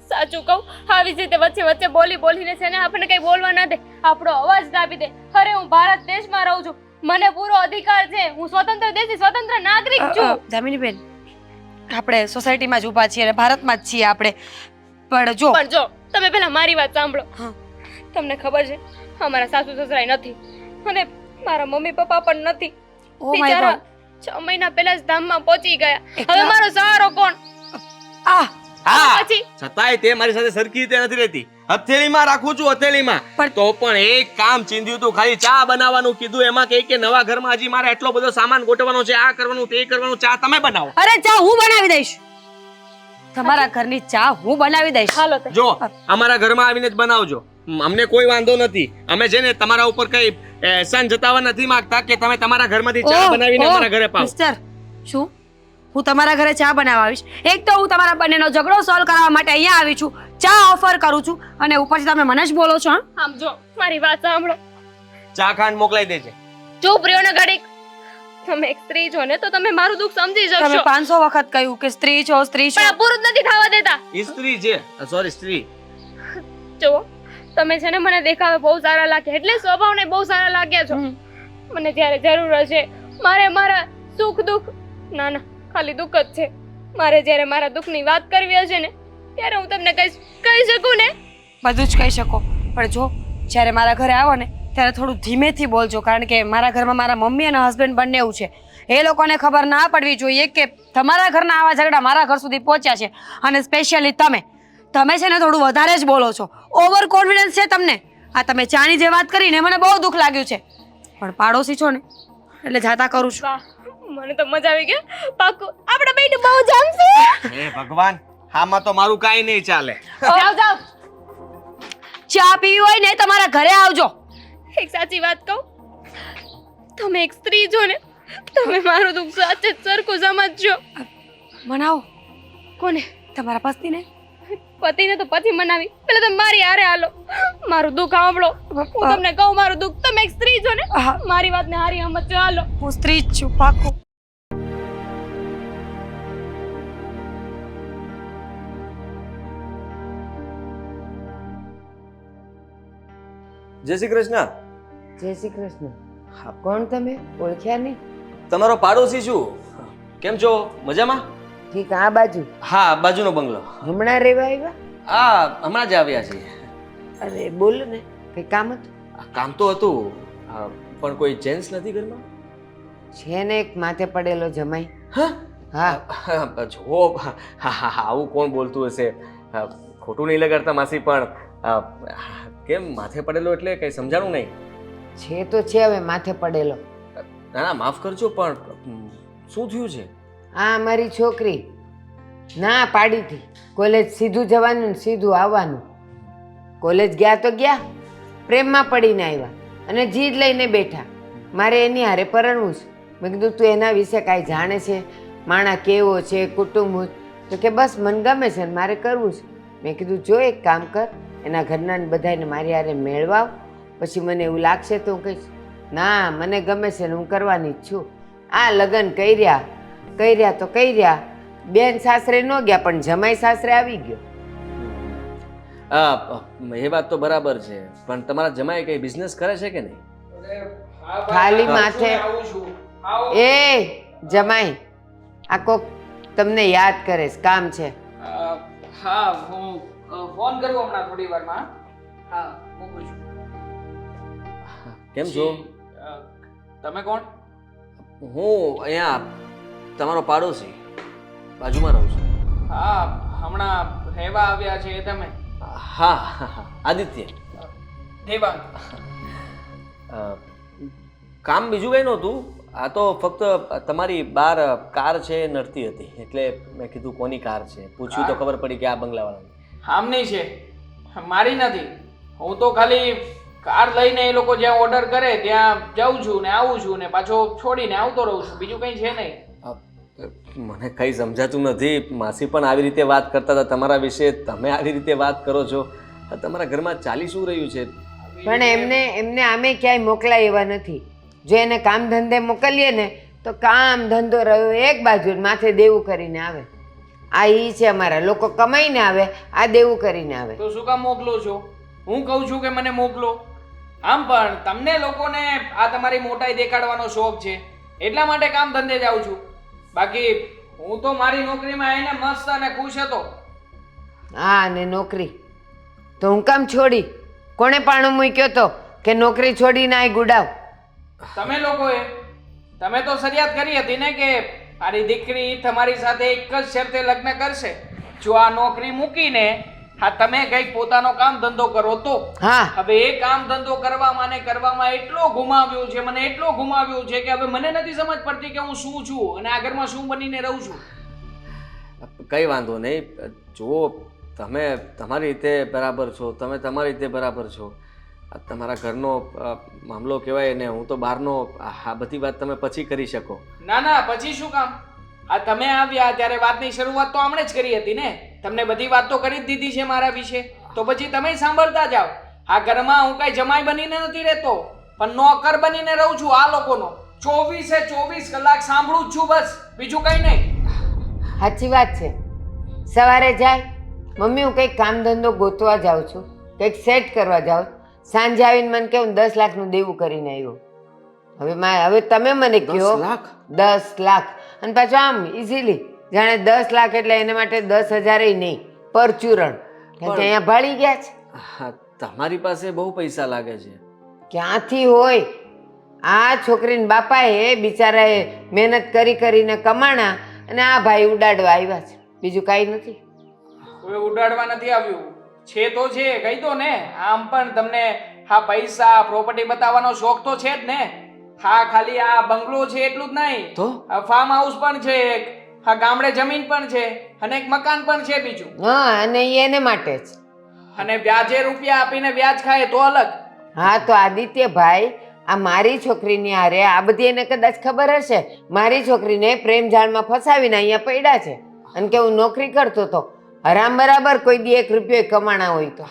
સાચું કહું, આવી જ રીતે વચ્ચે વચ્ચે બોલીને છે ને આપણને કઈ બોલવા ના દે, આપણો અવાજ દાબી દે. અરે હું ભારત દેશમાં રહું છું, મને પૂરો અધિકાર છે, હું સ્વતંત્ર દેશી સ્વતંત્ર નાગરિક છું. દામિનીબેન, આપણે સોસાયટીમાં જ ઊભા છીએ અને ભારતમાં જ છીએ આપણે. પણ જો તમે પહેલા મારી વાત સાંભળો. તમને ખબર છે અમારા સાસુ સસરાય નથી અને મારા મમ્મી પપ્પા પણ નથી. ઓ માય બિચારા ગોડ. 6 મહિના પહેલા જ ધામમાં પહોંચી ગયા. હવે મારો સહારો કોણ? આ હા, પછી છતાંય તે મારી સાથે સરખી રીતે નથી રહેતી. હથેળીમાં રાખું છું, હથેળીમાં. તો પણ એક કામ ચીંધ્યું તું, ખાલી ચા બનાવવાનું કીધું. એમાં કહે કે નવા ઘરમાં હજી મારે એટલો બધો સામાન ગોઠવવાનો છે, આ કરવાનું તે કરવાનું. ચા તમે બનાવો. અરે ચા હું બનાવી દઈશ. તમારા ઘરની ચા હું બનાવી દઈશ. હાલો તે. જો અમારા ઘરમાં આવીને જ બનાવજો, અમને કોઈ વાંધો નથી. અમે છે ને તમારા ઉપર કઈ એહસાન જતાવવા નથી માંગતા કે તમે તમારા ઘરમાંથી ચા બનાવીને અમારા ઘરે પાવો. મિસ્ટર, શું હું તમારા ઘરે ચા બનાવવા આવીશ? એક તો હું તમારા બંનેનો ઝઘડો સોલ્વ કરવા માટે અહીંયા આવી છું, ચા ઓફર કરું છું અને ઉપરથી તમે મને જ બોલો છો. આમ જો મારી વાત સાંભળો. ચા ખાંડ મોકલાઈ દેજે. ચૂપ રહ્યો ને ઘડીક. તમે એક સ્ત્રી છો ને તો તમે મારું દુઃખ સમજી તમે શકશો. 500 વખત કહ્યું કે સ્ત્રી છો સ્ત્રી છો. પણ આ પૂરું જ નથી થવા દેતા. સ્ત્રી છે, સોરી સ્ત્રી. જો તમે છે ને મને દેખાવે બહુ સારા લાગે એટલે સ્વભાવને બહુ સારા લાગ્યા છો. મને જ્યારે જરૂર હશે મારે મારા સુખ દુઃખ ના ખાલી દુઃખ જ છે. મારે જ્યારે મારા દુઃખની વાત કરવી હશે ને ત્યારે હું તમને કહી શકું ને. બધું જ કહી શકો, પણ જો જ્યારે મારા ઘરે આવો ને ત્યારે થોડું ધીમેથી બોલજો, કારણ કે મારા ઘરમાં મારા મમ્મી અને હસબન્ડ બંને એવું છે. એ લોકોને ખબર ના પડવી જોઈએ કે તમારા ઘરના આવા ઝઘડા મારા ઘર સુધી પહોંચ્યા છે. અને સ્પેશિયલી તમે છે ને થોડું વધારે જ બોલો છો, ઓવર કોન્ફિડન્સ છે તમને. આ તમે ચાની જે વાત કરીને મને બહુ દુઃખ લાગ્યું છે, પણ પાડોશી છો ને એટલે જાતા કરું છું. વાહ, મને તો મજા આવી ગઈ. પાકું આપણે બેટી બહુ જમશે. હે ભગવાન, આમાં તો મારું કાઈ નહીં ચાલે. જાઓ. ચા પીવી હોય ને તમારા ઘરે આવજો. એક સાચી વાત કહું, તમે એક સ્ત્રી છો ને તમે મારું દુઃખ સાચે જ સરખું સમજજો. મનાવો કોને? તમારા પત્નીને. પતિને તો પતિ મનાવી, પેલા તમે મારી હારે હાલો. મારું દુઃખ સાંભળો. હું તમને કહું મારું દુઃખ. તમે એક સ્ત્રી છો ને, મારી વાતને હારી સમજજો. હાલો. હું સ્ત્રી જ છું, પાકું. જય શ્રી કૃષ્ણ. જય શ્રી કૃષ્ણ. કોણ તમે? ઓળખ્યા નહીં? તમારો પાડોશી છું. કેમ છો? મજામાં? ઠીક. આ બાજુ? હા, બાજુનો બંગલો. હમણાં રહેવા આવ્યા? હા, હમણાં જ આવ્યા છીએ. અરે બોલો ને, કઈ કામ હતું? કામ તો હતું, પણ કોઈ જેન્ટ્સ નથી ઘરમાં? છે ને એક માથે પડેલો જમાઈ. હા, હા. જો આવું કોણ બોલતું હશે? ખોટું નહીં લગાડતા માસી, પણ કેમ માથે પડેલો એટલે કઈ સમજાણું નહીં. છે તો છે હવે માથે પડેલો. ના ના, માફ કરજો, પણ શું થયું છે? આ અમારી છોકરી ના પાડી હતી કોલેજ સીધું જવાનું ને સીધું આવવાનું. કોલેજ ગયા તો ગયા, પ્રેમમાં પડીને આવ્યા અને જીદ લઈને બેઠા મારે એની હારે પરણવું છે. મેં કીધું તું એના વિશે કાંઈ જાણે છે? માણા કેવો છે, કુટુંબ? તો કે બસ મને ગમે છે ને મારે કરવું છે. મેં કીધું જો એક કામ કર, એના ઘરના બધાને મારી હારે મેળવાવ, પછી મને એવું લાગશે તો હું કહીશ ના મને ગમે છે ને હું કરવાની જ છું. આ લગ્ન કર્યા તો કર્યા, બેન સાસરે ન ગયા પણ જમાઈ સાસરે આવી ગયો. એ વાત તો બરાબર છે, પણ તમારા જમાઈ કઈ બિઝનેસ કરે છે કે નહીં? ખાલી માથે એ જમાઈ આ કોક તમને યાદ કરે છે, કામ છે. હા, હું ફોન કરું હમણાં થોડી વારમાં. હા, મૂકું છું. કેમ છો? તમે કોણ? હું અહીંયા તમારો પાડોશી, બાજુમાં રહું છું. હા, હમણાં રહેવા આવ્યા છે તમે? હા, આદિત્ય. દેવાંગ. કામ બીજું કંઈ નહોતું, આ તો ફક્ત તમારી બાર કાર છે એ નડતી હતી એટલે મેં કીધું કોની કાર છે પૂછ્યું તો ખબર પડી કે આ બંગલાવાળાની. આમની છે, મારી નથી. હું તો ખાલી કાર લઈને એ લોકો જ્યાં ઓર્ડર કરે ત્યાં જાઉં છું ને આવું છું ને પાછો છોડીને આવતો રહું છું, બીજું કંઈ છે નહીં. મને કંઈ સમજાતું નથી. માસી પણ આવી રીતે વાત કરતા હતા તમારા વિશે, તમે આવી રીતે વાત કરો છો. આ તમારા ઘરમાં ચાલી શું રહ્યું છે? પણ એમને આમે ક્યાંય મોકલાય એવા નથી. જો એને કામ ધંધે મોકલીએ ને તો કામ ધંધો રહ્યો એક બાજુ, માથે દેવું કરીને આવે. આ ઈ છે અમારા લોકો, કમાઈને આવે, આ દેવું કરીને આવે. તો શું કામ મોકલો છો? હું કહું છું કે મને મોકલો. આમ પણ તમને લોકોને આ તમારી મોટાઈ દેખાડવાનો શોખ છે એટલા માટે કામ ધંધે જાઉં છું. બાકી હું તો મારી નોકરીમાં એને મસ્ત અને ખુશ હતો. હા, અને નોકરી તો હું કામ છોડી? કોણે પાણું મૂક્યો તો કે નોકરી છોડીને આ ગુડાવ? તમે લોકોએ. તમે તો ફરિયાદ કરી હતી ને કે મારી દીકરી તમારી સાથે એક જ શરતે લગ્ન કરશે, જો આ નોકરી મૂકીને હા તમે કંઈક પોતાનો કામ ધંધો કરો તો. હા, હવે એ કામ ધંધો કરવામાં ને કરવામાં એટલો ગુમાવ્યો છે, મને એટલો ગુમાવ્યો છે કે હવે મને નથી સમજ પડતી કે હું શું છું અને આ ઘરમાં શું બનીને રહું છું. કંઈ વાંધો નહીં. જુઓ, તમે તમારી રીતે બરાબર છો, તમે તમારી રીતે બરાબર છો. આ તમારા ઘરનો મામલો કહેવાય ને, હું તો બહારનો. આ બધી વાત તમે પછી કરી શકો. ના ના, પછી શું કામ? આ તમે આવ્યા ત્યારે વાતની શરૂઆત તો આમણે જ કરી હતી ને. તમને બધી વાત તો કરી જ દીધી છે મારા વિશે, તો પછી તમે સાંભળતા જાઓ. આ ઘરમાં હું કઈ જમાઈ બનીને નથી રહેતો, પણ નોકર બનીને રહું છું આ લોકોનો. 24 કલાક સાંભળું જ છું, બસ બીજું કઈ નહીં. સાચી વાત છે. સવારે જાય, મમ્મી હું કંઈક કામ ધંધો ગોતવા જાઉં છું, કંઈક સેટ કરવા જાઉં. સાંજે આવીને મને કહે હું 10 લાખનું દેવું કરીને આવ્યો. હવે તમે મને કહો 10 લાખ? 10 લાખ, અને પાછું આમ ઇઝીલી જાણે 10 લાખ એટલે એને માટે 10,000 નહીં, પરચુરણ. કારણ કે અહીંયા ભાળી ગયા છે. હા, તમારી પાસે બહુ પૈસા લાગે છે. ક્યાંથી હોય? આ છોકરીના બાપાએ બિચારાએ મહેનત કરીને કમાણા અને આ ભાઈ ઉડાડવા આવ્યા છે, બીજું કાંઈ નથી. કોઈ ઉડાડવા નથી આવ્યું. છે તો છે, કહી દો ને. આમ પણ તમને હા પૈસા પ્રોપર્ટી બતાવવાનો શોખ તો છે જ ને. હા, ખાલી આ બંગલો છે એટલું જ નહીં, તો ફાર્મ હાઉસ પણ છે એક, હા ગામડે જમીન પણ છે અને એક મકાન પણ છે બીજું. હા, અને ઈ એને માટે જ. અને વ્યાજે રૂપિયા આપીને વ્યાજ ખાય તો અલગ. હા, તો આદિત્યભાઈ આ મારી છોકરીની હારે આ બધી એને કદાચ ખબર હશે. મારી છોકરીને પ્રેમ જાળમાં ફસાવીને અહીંયા પડ્યા છે અને કે હું નોકરી કરતો હતો. હરામ બરાબર કોઈ દી 1 રૂપિયો કમાણા હોય તો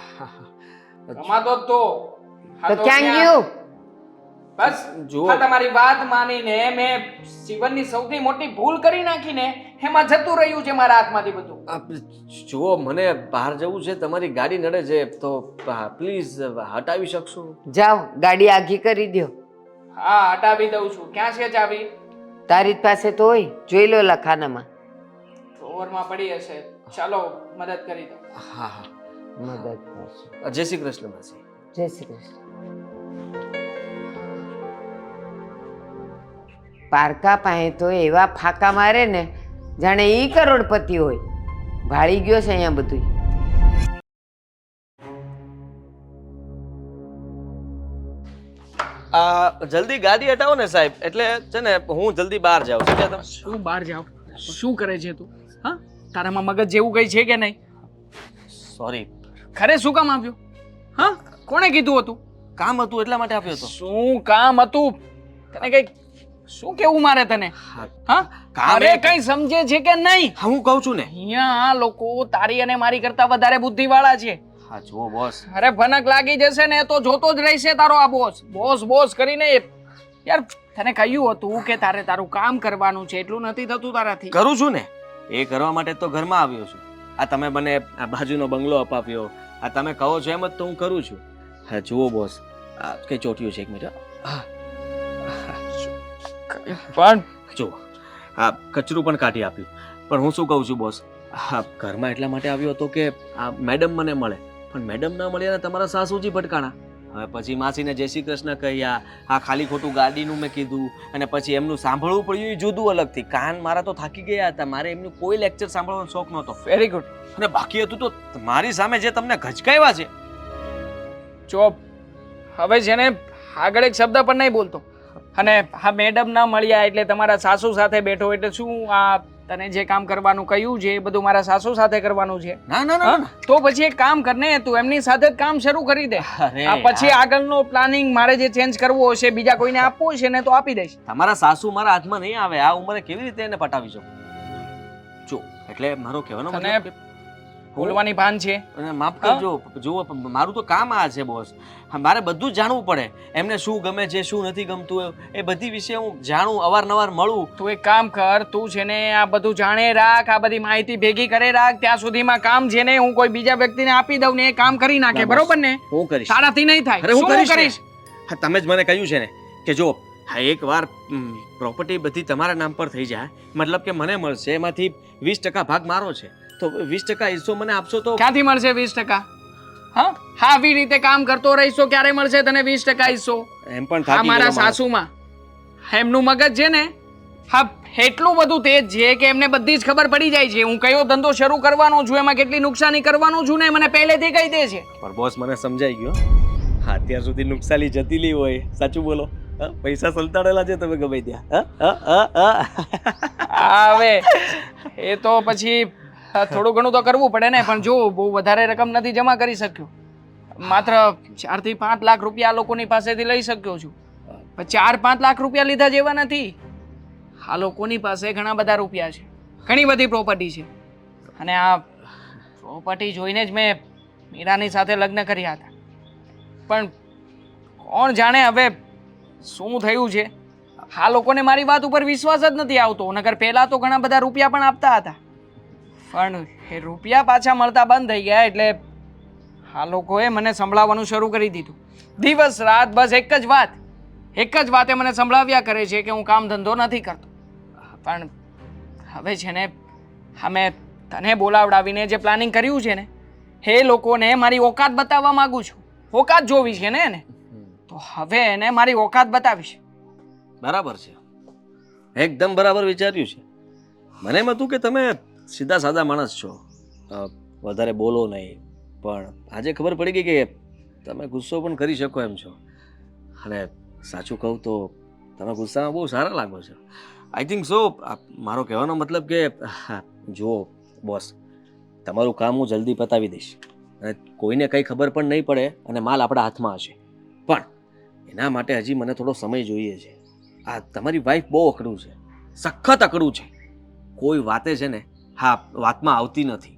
કમાતો જ તો. હા, તો ક્યાં ગયું? બસ જુઓ. હા, તમારી વાત માનીને મેં જીવનની સૌથી મોટી ભૂલ કરી નાખીને એમાં જતું રહ્યું છે મારા હાથમાંથી બધું. જુઓ, મને બહાર જવું છે, તમારી ગાડી નડે છે, તો પ્લીઝ હટાવી શકશો? જાઓ, ગાડી આઘી કરી દો. હા, હટાવી દઉં છું. ક્યાં છે ચાવી? તારી પાસે તો હોય, જોઈ લો લખાનામાં. ડ્રોવરમાં પડી હશે. ચાલો મદદ કરી દો. હા હા, મદદ કરશે. જય શ્રી કૃષ્ણ માસી. જય શ્રી કૃષ્ણ. પારકા પાસે તો એવા ફાંકા મારે ને જાણે ઈ કરોડપતિ હોય. ભાળી ગયો છે અહીંયા બધું. જલ્દી ગાડી હટાવો ને સાહેબ, એટલે છે ને હું જલ્દી બહાર જાઉં છું. તમે શું બહાર જાવ? શું કરે છે તું? હા, તારામાં મગજ જેવું કઈ છે કે નહીં? સોરી, ખરે શું કામ આવ્યો? હા, કોણે કીધું હતું? કામ હતું એટલા માટે આપ્યો હતો. શું કામ હતું? તને કઈ શું કેવું મારે તને? હા, કામ અરે કઈ સમજે છે કે નહીં? હા, હું કહું છું ને. અહીંયા આ લોકો તારી અને મારી કરતા વધારે બુદ્ધિવાળા છે. હા જુઓ બોસ, અરે ભનક લાગી જશે ને તો જોતો જ રહેશે તારો આ બોસ. બોસ કરીને યાર તને કહ્યું હતું કે તારે તારું કામ કરવાનું છે, એટલું નથી થતું તારાથી. કરું છું ને, એ કરવા માટે તો ઘરમાં આવ્યો છું. આ તમે મને આ બાજુનો બંગલો અપાવ્યો, આ તમે કહો છો એમ જ તો હું કરું છું. હા જુઓ બોસ, આ કઈ ચોટ્યું છે, એક મિનિટ. પણ જુઓ, આ કચરું પણ કાઢી આપ્યું. પણ હું શું કહું છું બોસ, હા ઘરમાં એટલા માટે આવ્યો હતો કે આ મેડમ મને મળે, પણ મેડમ ના મળ્યા ને તમારા સાસુજી ભટકાણા. હવે પછી માસીને જય શ્રી કૃષ્ણ કહ્યા, આ ખાલી ખોટું ગાડીનું મેં કીધું, અને પછી એમનું સાંભળવું પડ્યું એ જુદું અલગથી. કાન મારા તો થાકી ગયા હતા, મારે એમનું કોઈ લેક્ચર સાંભળવાનો શોખ નહોતો. Very good. અને બાકી હતું તો મારી સામે જે તમને ગચકાવ્યા છે. ચોપ. હવે જેને આગળ એક શબ્દ પણ નહીં બોલતો. અને હા મેડમ ન મળ્યા એટલે તમારા સાસુ સાથે બેઠો એટલે શું આ તને જે કામ કરવાનું કહ્યું છે એ બધું મારા સાસુ સાથે કરવાનું છે? ના ના ના હા? તો પછી એક કામ કરને, તું એમની સાથે જ કામ શરૂ કરી દે. અરે આ પછી આગળનો પ્લાનિંગ મારે જે ચેન્જ કરવો હશે, બીજા કોઈને આપવું હશે ને તો આપી દઈશ. તમારા સાસુ મારા હાથમાં નહીં આવે. આ ઉંમરે કેવી રીતે એને પટાવી શકું? જો એટલે મારો કહેવાનો તને મતલબ કે બોલવાની ભાન છે? અને માફ કરજો, જુઓ મારું તો કામ આ છે બોસ. મારે બધું જ જાણવું પડે, એમને શું ગમે છે શું નથી ગમતું એ બધી વિશે હું જાણું, અવારનવાર મળું. તું એક કામ કર, તું છે ને આ બધું જાણે રાખ, આ બધી માહિતી ભેગી કરે રાખ. ત્યાં સુધીમાં કામ છે ને હું કોઈ બીજા વ્યક્તિને આપી દઉં ને એ કામ કરી નાખે, ના, બસ. બરોબર ને? હું કરીશ. તારાથી નહીં થાય. અરે હું શું કરીશ ને. હા, તમે જ મને કહ્યું છે ને કે જો હા એકવાર પ્રોપર્ટી બધી તમારા નામ પર થઈ જાય, મતલબ કે મને મળશે એમાંથી 20% ભાગ મારો છે, તો 20% હિસ્સો મને આપશો તો ક્યાંથી મળશે 20%? હા, આવી રીતે કામ કરતો રહીશો ક્યારે મળશે તને 20% હિસ્સો? એમ પણ હા, થાકી મારા ગયેલો માણસ. સાસુમાં એમનું મગજ છે ને, હા એટલું બધું તેજ છે કે એમને બધી જ ખબર પડી જાય છે હું કયો ધંધો શરૂ કરવાનો છું, એમાં કેટલી નુકસાની કરવાનું છું ને મને પહેલેથી કહી દે છે. પણ બોસ મને સમજાઈ ગયો. હા, અત્યાર સુધી નુકસાની જતીલી હોય, સાચું બોલો. હા, પૈસા સંતાડેલા છે તમે ગમે ત્યાં. હવે એ તો પછી થોડું ઘણું તો કરવું પડે ને, પણ જો બહુ વધારે રકમ નથી જમા કરી શક્યો, માત્ર 4 થી 5 લાખ રૂપિયા આ લોકોની પાસેથી લઈ શક્યો છું. પણ 4-5 લાખ રૂપિયા લીધા જેવા નથી. આ લોકોની પાસે ઘણા બધા રૂપિયા છે, ઘણી બધી પ્રોપર્ટી છે, અને આ પ્રોપર્ટી જોઈને જ મેં મીરાની સાથે લગ્ન કર્યા હતા. પણ કોણ જાણે હવે શું થયું છે, આ લોકોને મારી વાત ઉપર વિશ્વાસ જ નથી આવતો. નકર પહેલા તો ઘણા બધા રૂપિયા પણ આપતા હતા, પણ એ રૂપિયા પાછા મળતા બંધ થઈ ગયા એટલે આ લોકોએ મને સંભળાવવાનું શરૂ કરી દીધું. દિવસ રાત બસ એક જ વાતે મને સંભળાવ્યા કરે છે કે હું કામ ધંધો નથી કરતો. પણ હવે છે ને અમે તને બોલાવડાવીને જે પ્લાનિંગ કર્યું છે ને એ લોકોને મારી ઓકાત બતાવવા માંગુ છું. ઓકાત જોવી છે ને એને, તો હવે એને મારી ઓકાત બતાવીશ. બરાબર છે, એકદમ બરાબર વિચાર્યું છે. મને એમ હતું કે તમે સીધા સાદા માણસ છો, વધારે બોલો નહીં, પણ આજે ખબર પડી ગઈ કે તમે ગુસ્સો પણ કરી શકો એમ છો. અને સાચું કહું તો તમે ગુસ્સામાં બહુ સારા લાગો છો. I think so. મારો કહેવાનો મતલબ કે જુઓ બોસ, તમારું કામ હું જલ્દી પતાવી દઈશ અને કોઈને કંઈ ખબર પણ નહીં પડે અને માલ આપણા હાથમાં હશે. પણ એના માટે હજી મને થોડો સમય જોઈએ છે. આ તમારી વાઈફ બહુ અકડું છે, સખત અકડું છે. કોઈ વાતે છે ને હા વાતમાં આવતી નથી.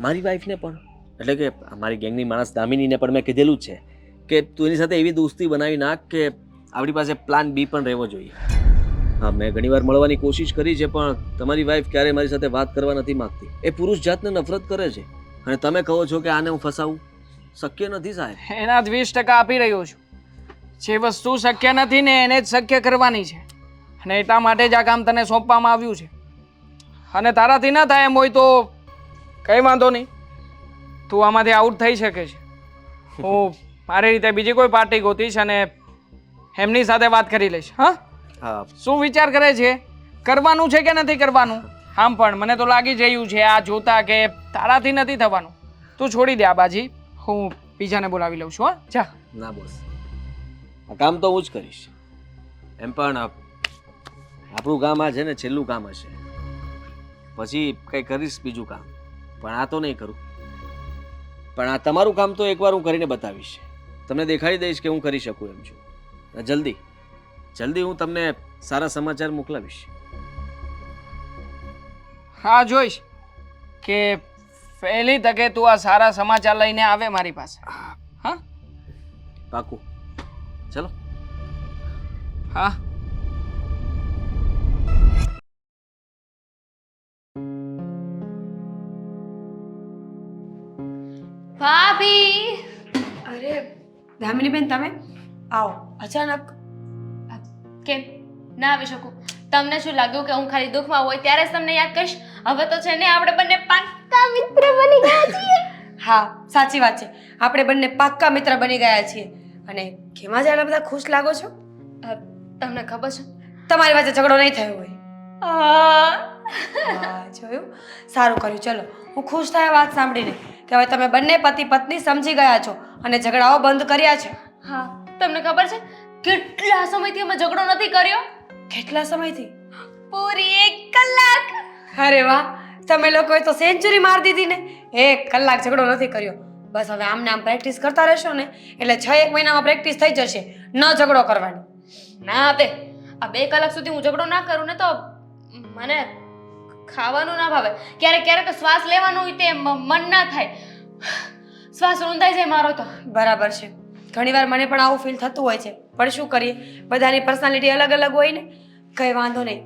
મારી વાઈફને પણ એટલે કે મારી ગેંગની માણસ દામિનીને પણ મેં કીધેલું જ છે કે તું એની સાથે એવી દોસ્તી બનાવી નાખ કે આપણી પાસે પ્લાન બી પણ રહેવો જોઈએ. હા, મેં ઘણીવાર મળવાની કોશિશ કરી છે પણ તમારી વાઈફ ક્યારેય મારી સાથે વાત કરવા નથી માંગતી. એ પુરુષ જાતને નફરત કરે છે અને તમે કહો છો કે આને હું ફસાવું? શક્ય નથી સાહેબ. એના જ 20% આપી રહ્યો છું. જે વસ્તુ શક્ય નથી ને એને જ શક્ય કરવાની છે, અને એટલા માટે જ આ કામ તને સોંપવામાં આવ્યું છે. અને તારાથી ન થાય એમ હોય તો કંઈ વાંધો નહીં, તું આમાંથી આઉટ થઈ શકે છે. હું મારી રીતે બીજી કોઈ પાર્ટી ગોતીશ અને એમની સાથે વાત કરી લઈશ. હા, હા, શું વિચાર કરે છે, કરવાનું છે કે નથી કરવાનું? આમ પણ મને તો લાગી રહ્યું છે આ જોતા કે તારાથી નથી થવાનું. તું છોડી દે આ બાજી, હું બીજાને બોલાવી લઉં છું. હા, જા. ના બોસ, આ કામ તો હું જ કરીશ. એમ પણ આપણું કામ આ છે ને છેલ્લું કામ હશે, પછી કંઈ કરીશ બીજું કામ, પણ આ તો નહીં કરું. પણ આ તમારું કામ તો એકવાર હું કરીને બતાવીશ, તમને દેખાડી દઈશ કે હું કરી શકું એમ છું. જલ્દી જલ્દી હું તમને સારા સમાચાર મોકલાવીશ. હા, જોઈશ કે પહેલી તકે તું આ સારા સમાચાર લઈને આવે મારી પાસે. હા, પાકું. ચલો. હા. ભાભી! અરે દામિનીબેન, તમે આવો અચાનક. કેમ ના આવી શકું? તમને શું લાગ્યું કે હું ખાલી દુઃખમાં હોય ત્યારે જ તમને યાદ કરીશ? હવે તો છે ને આપણે બંને પાક્કા મિત્ર બની ગયા છીએ. હા, સાચી વાત છે, આપણે બંને પાક્કા મિત્ર બની ગયા છીએ. અને કેમાં જ આટલા બધા ખુશ લાગો છો? તમને ખબર છે તમારી વચ્ચે ઝઘડો નહીં થયો હોય? હા, જોયું, સારું કર્યું. ચલો, હું ખુશ થયા વાત સાંભળીને કે હવે તમે બંને પતિ પત્ની સમજી ગયા છો અને ઝઘડાઓ બંધ કર્યા છે. હા, તમને ખબર છે કેટલા સમયથી અમે ઝઘડો નથી કર્યો? કેટલા સમયથી? પૂરી 1 કલાક. અરે વાહ, તમે લોકોએ તો સેન્ચુરી મારી દીધી ને. 1 કલાક ઝઘડો નથી કર્યો. બસ હવે આમને આમ પ્રેક્ટિસ કરતા રહેશો ને એટલે 6-1 મહિનામાં પ્રેક્ટિસ થઈ જશે ન ઝઘડો કરવાની. ના બે, આ 2 કલાક સુધી હું ઝઘડો ના કરું ને તો મને ખાવાનું ના ભાવે. ક્યારેક ક્યારેક તો શ્વાસ લેવાનું હોય તે મન ના થાય. શ્વાસ રૂંધાઈ જાય મારો તો. બરાબર છે, ઘણીવાર મને પણ આવું ફીલ થતું હોય છે, પણ શું કરીએ, બધાની પર્સનાલિટી અલગ અલગ હોય ને. કંઈ વાંધો નહીં.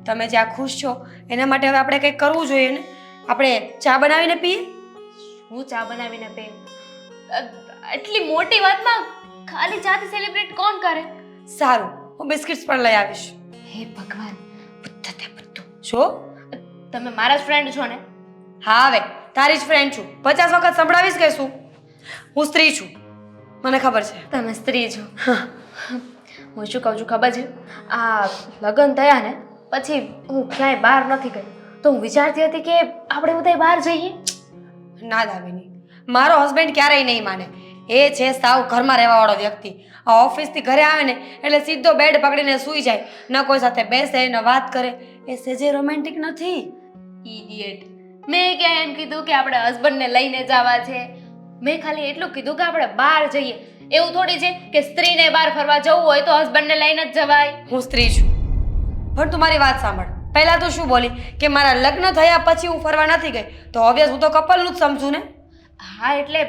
તમે જ્યાં ખુશ છો એના માટે હવે આપણે કંઈક કરવું જોઈએ ને. આપણે ચા બનાવીને પીએ. હું ચા બનાવીને પીઉં? એટલી મોટી વાતમાં ખાલી ચાથી સેલિબ્રેટ કોણ કરે? સારું, હું બિસ્કિટ્સ પણ લઈ આવીશ. હે ભગવાન, બુદ્ધ તે બધું. શું? તમે મારા જ ફ્રેન્ડ છો ને? હા, હવે તારી જ ફ્રેન્ડ છું. 50 વખત સંભળાવીશ કે શું? હું સ્ત્રી છું, મને ખબર છે. તમે સ્ત્રી છો. હું શું કહું છું ખબર છે? આ લગ્ન થયા ને પછી હું ક્યાંય બહાર નથી ગઈ, તો હું વિચારતી હતી કે આપણે બધા બહાર જઈએ. ના દામિની, મારો હસબન્ડ ક્યારેય નહીં માને. એ છે સાવ ઘરમાં રહેવાવાળો વ્યક્તિ. આ ઓફિસથી ઘરે આવે ને એટલે સીધો બેડ પકડીને સૂઈ જાય, ન કોઈ સાથે બેસે ન વાત કરે. એ સેજે રોમેન્ટિક નથી. ઇડિયટ. મેં ક્યાં એમ કીધું કે આપણે હસબન્ડને લઈને જવા છે? મેં ખાલી એટલું કીધું કે આપણે બહાર જઈએ. એવું થોડી છે કે સ્ત્રીને બહાર ફરવા જવું હોય તો હસબન્ડને લઈને જ જવાય. હું સ્ત્રી છું, પણ તું મારી વાત સાંભળ. પહેલા તો શું બોલી કે મારા લગ્ન થયા પછી હું ફરવા નથી ગઈ, તો ઓબ્વિયસ હું તો કપલનું જ સમજુ ને. હા એટલે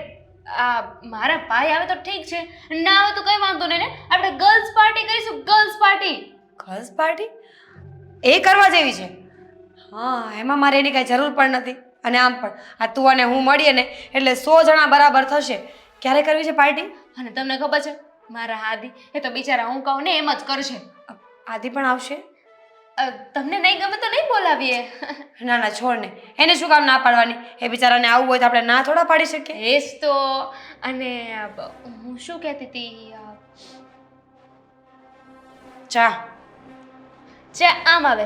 આ મારા ભાઈ આવે તો ઠીક છે, ના આવે તો કઈ વાંધો નહીં ને. આપણે ગર્લ્સ પાર્ટી કરીશું. Girls party. ગર્લ્સ પાર્ટી એ કરવા જેવી છે? હા, એમાં મારે એની કાંઈ જરૂર પણ નથી. અને આમ પણ આ તું અને હું મળીએ ને એટલે 100 જણા બરાબર થશે. ક્યારે કરવી છે પાર્ટી? અને તમને ખબર છે મારા આદિ એ તો બિચારા હું કહું ને એમ જ કરશે. આદિ પણ આવશે? તમને નહીં ગમે તો નહીં બોલાવીએ. ના ના, છોડ ને. એને શું કામ ના પાડવાની? એ બિચારાને આવવું હોય તો આપણે ના થોડા પાડી શકીએ. એ જ તો. અને હું શું કહેતી હતી? ચા ચા આમ આવે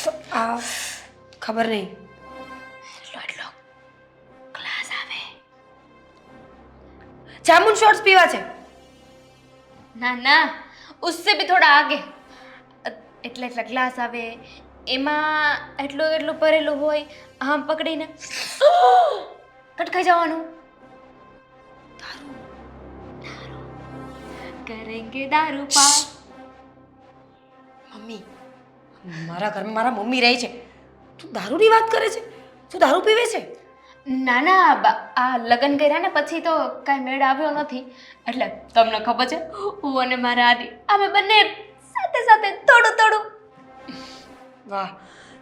તો આ ખબર નહીં. એટલો ગ્લાસ આવે. જામુન શોર્ટ્સ પીવા છે? ના ના, ઉસસે ભી થોડા આગે. એટલા ગ્લાસ આવે, એમાં એટલું ભરેલું હોય, આમ પકડીને કટકાઈ જવાનું. દારૂ કરેંગે દારૂ પા. મમ્મી, મારા ઘરમાં મારા મમ્મી રહે છે, તું દારૂની વાત કરે છે? તું દારૂ પીવે છે? ના ના, આ લગ્ન કર્યા ને પછી તો કાંઈ મેળ આવ્યો નથી. એટલે તમને ખબર છે, હું અને મારા આદિ અમે બંને સાથે સાથે થોડું. વાહ,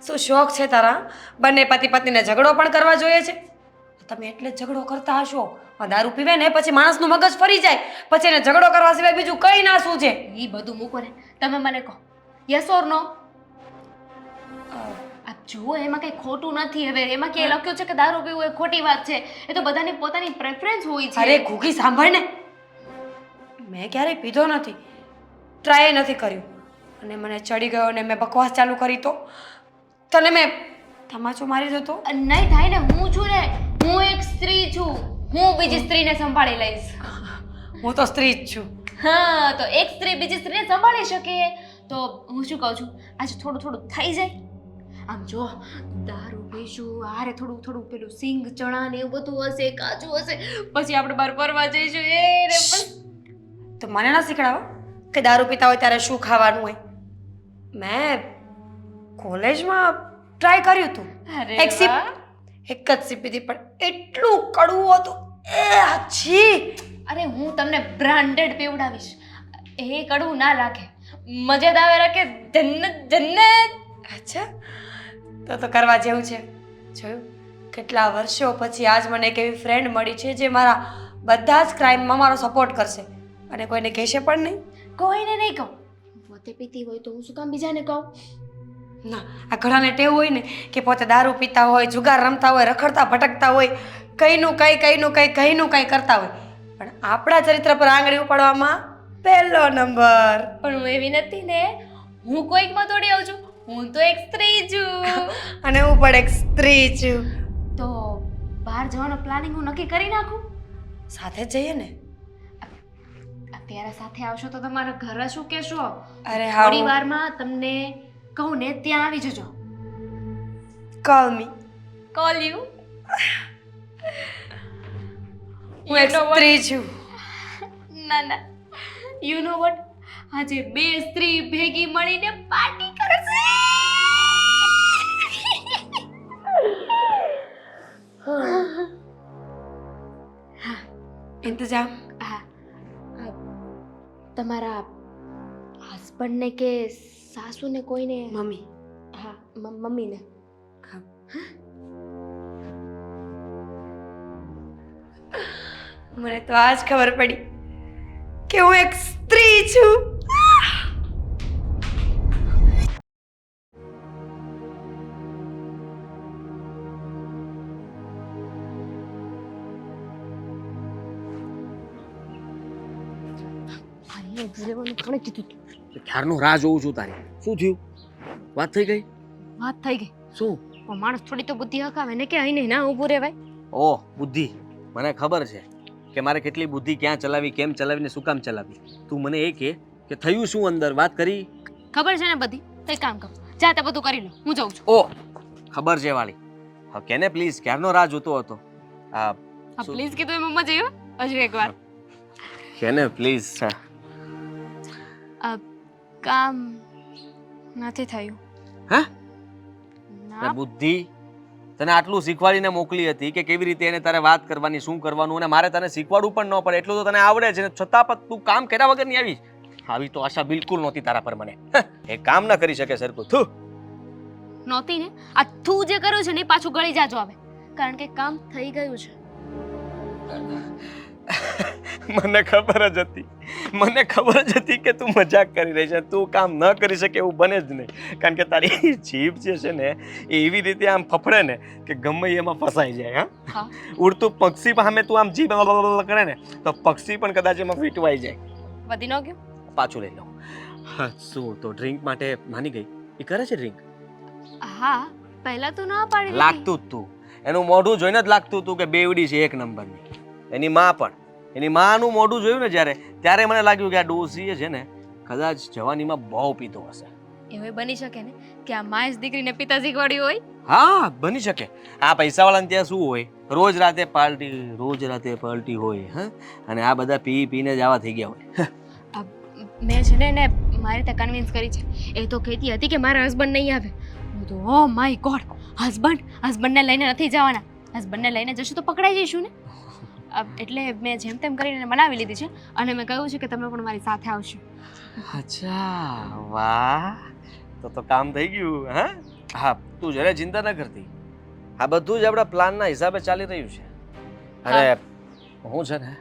શું શોખ છે તારા! બંને પતિ પત્નીને ઝઘડો પણ કરવા જોઈએ છે. તમે એટલે જ ઝઘડો કરતા હશો. આ દારૂ પીવે ને પછી માણસનું મગજ ફરી જાય, પછી એને ઝઘડો કરવા સિવાય બીજું કંઈ ના શું છે. એ બધું મૂકો ને, તમે મને કહો યસ ઓર નો. આપ જુઓ, એમાં કંઈ ખોટું નથી. હવે એમાં ક્યાંય લખ્યું છે કે દારૂ પીવું એ ખોટી વાત છે? એ તો બધાની પોતાની પ્રેફરન્સ હોય છે. અરે ઘૂઘી સાંભળ ને, મેં ક્યારેય પીધો નથી, ટ્રાય નથી કર્યું, અને મને ચડી ગયો ને મેં બકવાસ ચાલુ કરી તો તને મેં તમાચો મારી દો તો? નહીં થાય ને. હું છું ને, હું એક સ્ત્રી છું. હું બીજી સ્ત્રીને સંભાળી લઈશ. હું તો સ્ત્રી જ છું. હા, તો એક સ્ત્રી બીજી સ્ત્રીને સંભાળી શકે. તો હું શું કહું છું, આજે થોડું થઈ જાય. આમ જો, દારૂ પીશું, હારે થોડું પેલું સિંગ ચણા ને એવું બધું હશે, કાજુ હશે, પછી આપણે બહાર ફરવા જઈશું. એ રે બસ. તો મને ના શીખડાવો કે દારૂ પીતા હોય ત્યારે શું ખાવાનું હોય. મેં કોલેજમાં ટ્રાય કર્યું હતું. અરે એક સિપ, વાહ. એક જ સિપ પીધી, પણ એટલું કડવું હતું. એ છી! અરે હું તમને બ્રાન્ડેડ પીવડાવીશ. એ કડવું ના લાગે, મજેદાર રાખે. જન્નત. અચ્છા, તો કરવા જેવું છે. જોયું, કેટલા વર્ષો પછી આજ મને એક એવી ફ્રેન્ડ મળી છે જે મારા બધા જ ક્રાઇમમાં મારો સપોર્ટ કરશે, અને કોઈને કહેશે પણ નહીં. કોઈને નહીં કહું. પોતે પીતી હોય તો હું શું કામ બીજાને કહું? ના, આ ઘણાને ટેવ હોય ને કે પોતે દારૂ પીતા હોય, જુગાર રમતા હોય, રખડતા ભટકતા હોય, કઈનું કંઈ કરતા હોય, પણ આપણા ચરિત્ર પર આંગળી ઉપાડવામાં પહેલો નંબર. પણ હું એવી નથી ને. હું કોઈકમાં થોડી આવું છું. હું તો એક સ્ત્રી છું. અને હું પણ એક સ્ત્રી છું. તો બહાર જવાનો પ્લાનિંગ હું નક્કી કરી નાખું. સાથે જ જઈએ ને. અત્યારે સાથે આવશો તો તમારા ઘરે શું કહેશો? અરે હા થોડી વારમાં તમને કહું ને ત્યાં આવી જજો. Call me. Call you. હું એક સ્ત્રી છું. ના ના, યુ નો વોટ, આજે બે સ્ત્રી ભેગી મળીને પાર્ટી કરશે. ઇંતજામ. હા, તમારા હસબન્ડને કે સાસુને કોઈને? મમ્મી. હા, મમ્મીને. મને તો આજ ખબર પડી કે હું એક સ્ત્રી છું. ભાઈને જીવવાનું કોણે કીધું તું? ક્યારનો રાહ જોઉં છું તારી. શું થયું? વાત થઈ ગઈ? વાત થઈ ગઈ. શું? પણ માણસ થોડી તો બુદ્ધિ હકાવે ને કે અહીં નહીં ના ઊભું રહેવાય. ઓહ, બુદ્ધિ. મને ખબર છે કે મારે કેટલી બુદ્ધિ ક્યાં ચલાવી, કેમ ચલાવી ને શું કામ ચલાવી. તું મને એ કે થયું શું અંદર? વાત કરી. ખબર છે ને બધી. તો એક કામ કરો, જાતે બધું કરી લો, હું જાઉં છું. ઓહ, ખબર છે વાળી. હા, કેને પ્લીઝ, ક્યારનો રાહ જોતો હતો. આ હા પ્લીઝ કીધું એમ મમ્મા જઈએ હજુ એકવાર. કેને પ્લીઝ. કામ નથી થયું. હે? ના બુદ્ધિ તને આટલું શીખવાડીને મોકલી હતી કે કેવી રીતે એને તારે વાત કરવાની, શું કરવાનું, અને મારે તને શીખવાડવું પણ ન પડે એટલું તો તને આવડે છે ને છતાં પણ તું કામ કર્યા વગર નહીં આવી. આવી તો આશા બિલકુલ નહોતી તારા પર મને. એ કામ ન કરી શકે સરખું. થુ. નહોતી ને. આ તું જે કર્યું છે ને એ પાછું ગળી જાજો આવે, કારણ કે કામ થઈ ગયું છે. મને ખબર જ હતી, મને ખબર જ હતી કે તું મજાક કરી રહી છે. તું કામ ન કરી શકે એવું બને જ નહીં, કારણ કે તારી જીભ જે છે ને એ એવી રીતે આમ ફફડે ને કે ગમે એમાં ફસાઈ જાય. હા, ઉડતું પક્ષી સામે તું આમ જીભ કરે ને તો પક્ષી પણ કદાચ એમાં ફીટવાઈ જાય. વધી ન ગયું? પાછું લઈ લઉં. હા, શું તો ડ્રિંક માટે માની ગઈ? એ કરે છે ડ્રિંક? હા, પહેલા તો ના પાડી દીધી. લાગતું જ તું, એનું મોઢું જોઈને જ લાગતું હતું કે બેવડી છે એક નંબરની. એની માં પણ, એની માનું મોઢું જોયું ને ત્યારે મને લાગ્યું કે આ ડોસીએ છે ને કદાચ જવાનીમાં બહુ પીતો હશે. એવું બની શકે ને કે આ માસ દીકરીને પિતા શીખવાડ્યું હોય. હા, બની શકે. આ પૈસાવાળાને ત્યાં શું હોય, રોજ રાતે પાર્ટી હોય. હા, અને આ બધા પીને જ આવા થઈ ગયા હોય. મેં છે ને એને મારી રીતે કન્વિન્સ કરી છે. એ તો કહેતી હતી કે મારા હસબન્ડ નહીં આવે. હું તો ઓ માય ગોડ, હસબન્ડને લઈને નથી જવાના. હસબન્ડને લઈને જશું તો પકડાઈ જઈશું ને. એટલે મેં જેમ તેમ કરીને બનાવી લીધી છે અને મેં કહ્યું છે કે તમે પણ મારી સાથે આવશો. અચ્છા, વાહ, તો કામ થઈ ગયું. હા હા, તું જરા ચિંતા ન કરતી. આ બધું જ આપણા પ્લાનના હિસાબે ચાલી રહ્યું છે. અને હું છે ને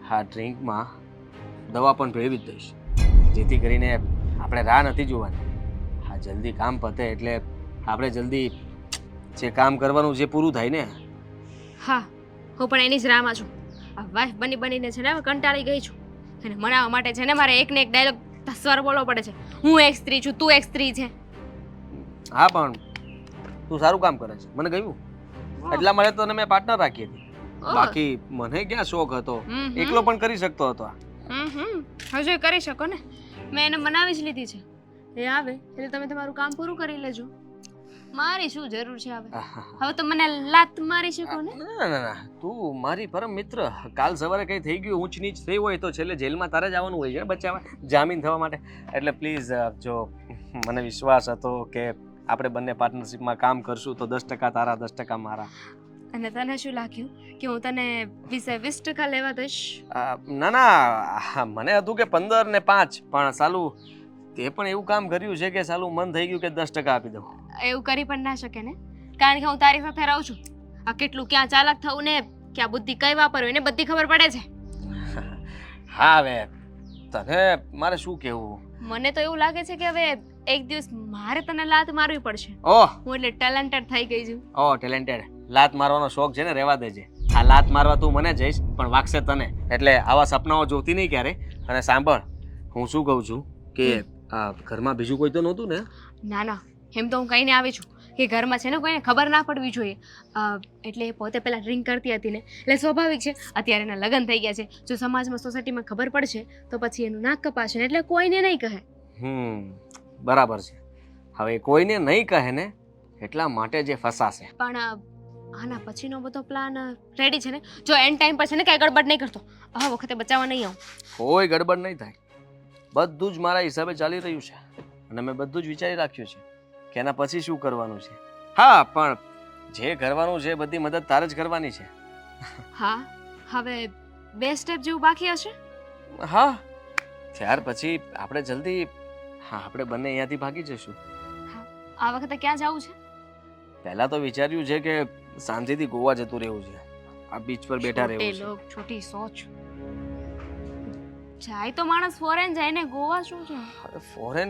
આ ડ્રિંકમાં દવા પણ ભેળવી જ દઈશ, જેથી કરીને આપણે રાહ નથી જોવાની. હા, જલ્દી કામ પતે એટલે આપણે જલ્દી જે કામ કરવાનું જે પૂરું થાય ને. હા, હું પણ એની જ રાહમાં છું. આ વાઈફ બનીને છે ને હવે કંટાળી ગઈ છું. અને મનાવવા માટે છે ને મારે એકને એક ડાયલોગ સ્વર બોલવો પડે છે. હું એક સ્ત્રી છું, તું એક સ્ત્રી છે. હા, પણ તું સારું કામ કરે છે, મને ગયું. એટલા માટે તને મેં પાર્ટનર રાખી હતી. બાકી મને ક્યાં શોખ હતો, એકલો પણ કરી શકતો હતો. હજુ કરી શકો ને. મેં એને મનાવી જ લીધી છે. એ આવે એટલે તમે તમારું કામ પૂરું કરી લેજો. મારી શું જરૂર છે હવે તો મને લાત મારી શકો ને. ના, તું મારી પરમ મિત્ર. કાલ સવારે કઈ થઈ ગયું, ઊંચ નીચ થઈ હોય તો છેલ્લે જેલમાં તારે જવાનું હોય છે બચાવવા, જામીન થવા માટે. એટલે પ્લીઝ, જો મને વિશ્વાસ હતો કે આપણે બંને પાર્ટનરશિપમાં કામ કરશું તો 10% તારા 10% મારા. અને તને શું લાગ્યું કે હું તને 20% લેવા દઈશ? ના, મને હતું કે 15 ને 5, પણ સાલું તે પણ એવું કામ કર્યું છે કે સાલું મન થઈ ગયું કે 10% આપી દઉં. એવું કરી પણ ના શકે ને, કારણ કે હું તારી સાથે રહું છું. આ કેટલું ક્યાં ચાલાક થવું ને ક્યાં બુદ્ધિ કઈ વાપરવી એને બધી ખબર પડે છે. હા, હવે તને મારે શું કહેવું? મને તો એવું લાગે છે કે હવે એક દિવસ મારે તને લાત મારવી પડશે. ઓહ, હું એટલે ટેલેન્ટેડ થઈ ગઈ છું. ઓહ, ટેલેન્ટેડ. લાત મારવાનો શોખ છે ને, રહેવા દેજે. આ લાત મારવા તું મને જઈશ પણ વાગશે તને. એટલે આવા સપનાઓ જોતી નહીં ક્યારે. અને સાંભળ, હું શું કહું છું કે આ ઘરમાં બીજું કોઈ તો નહોતું ને? ના, એમ તો હું કહીને આવી છું કે ઘરમાં છે ને કોઈને ખબર ના પડવી જોઈએ. એટલે એ પોતે પહેલાં ડ્રિંક કરતી હતી ને એટલે સ્વાભાવિક છે. અત્યારે એના લગ્ન થઈ ગયા છે. જો સમાજમાં સોસાયટીમાં ખબર પડશે તો પછી એનું નાક કપાશે ને એટલે કોઈને નહીં કહે. બરાબર છે. હવે કોઈને નહીં કહે ને એટલા માટે જે ફસાશે. પણ આના પછીનો બધો પ્લાન રેડી છે ને? જો એન્ડ ટાઈમ પર છે ને કાંઈ ગડબડ નહીં કરતો. આ વખતે બચાવવા નહીં આવું. કોઈ ગડબડ નહીં થાય. બધું જ મારા હિસાબે ચાલી રહ્યું છે અને મેં બધું જ વિચારી રાખ્યું છે કે એના પછી શું કરવાનું છે. હા, પણ જે કરવાનું છે બધી મદદ તારે જ કરવાની છે. હા, હવે 2 સ્ટેપ જેવું બાકી હશે. હા, ત્યાર પછી આપણે જલ્દી આપણે બંને અહીંયાથી ભાગી જઈશું. આ વખતે ક્યાં જવું છે? પહેલા તો વિચાર્યું છે કે શાંતિથી ગોવા જતું રહેવું છે. આ બીચ પર બેઠા રહેવું છે. છોટી સોચ. જાય તો માણસ ફોરેન જાય ને, ગોવા શું છે? ફોરેન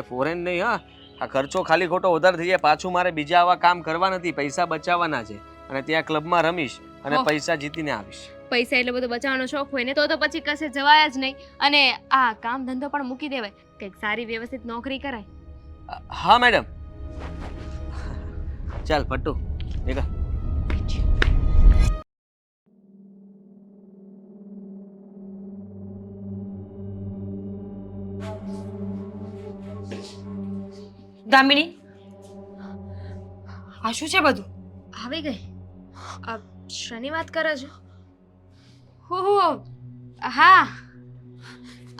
ફોરેન નહીં. હા, આ ખર્ચો ખાલી ખોટો વધારે થઈ જાય. પાછું મારે બીજા આવા કામ કરવા નથી, પૈસા બચાવવાના છે અને ત્યાં ક્લબમાં રમીશ અને પૈસા જીતીને આવીશ. પૈસા એટલે બધો બચાવવાનો શોખ હોય ને તો પછી કશે જવાય જ નહીં. અને આ કામ ધંધો પણ મૂકી દેવાય, કંઈક સારી વ્યવસ્થિત નોકરી કરાય. હા મેડમ. ચાલ પટ્ટુ નીકળ. દામિની, આ શું છે બધું? આવી ગઈ. શની વાત કરે છે? હો, હા,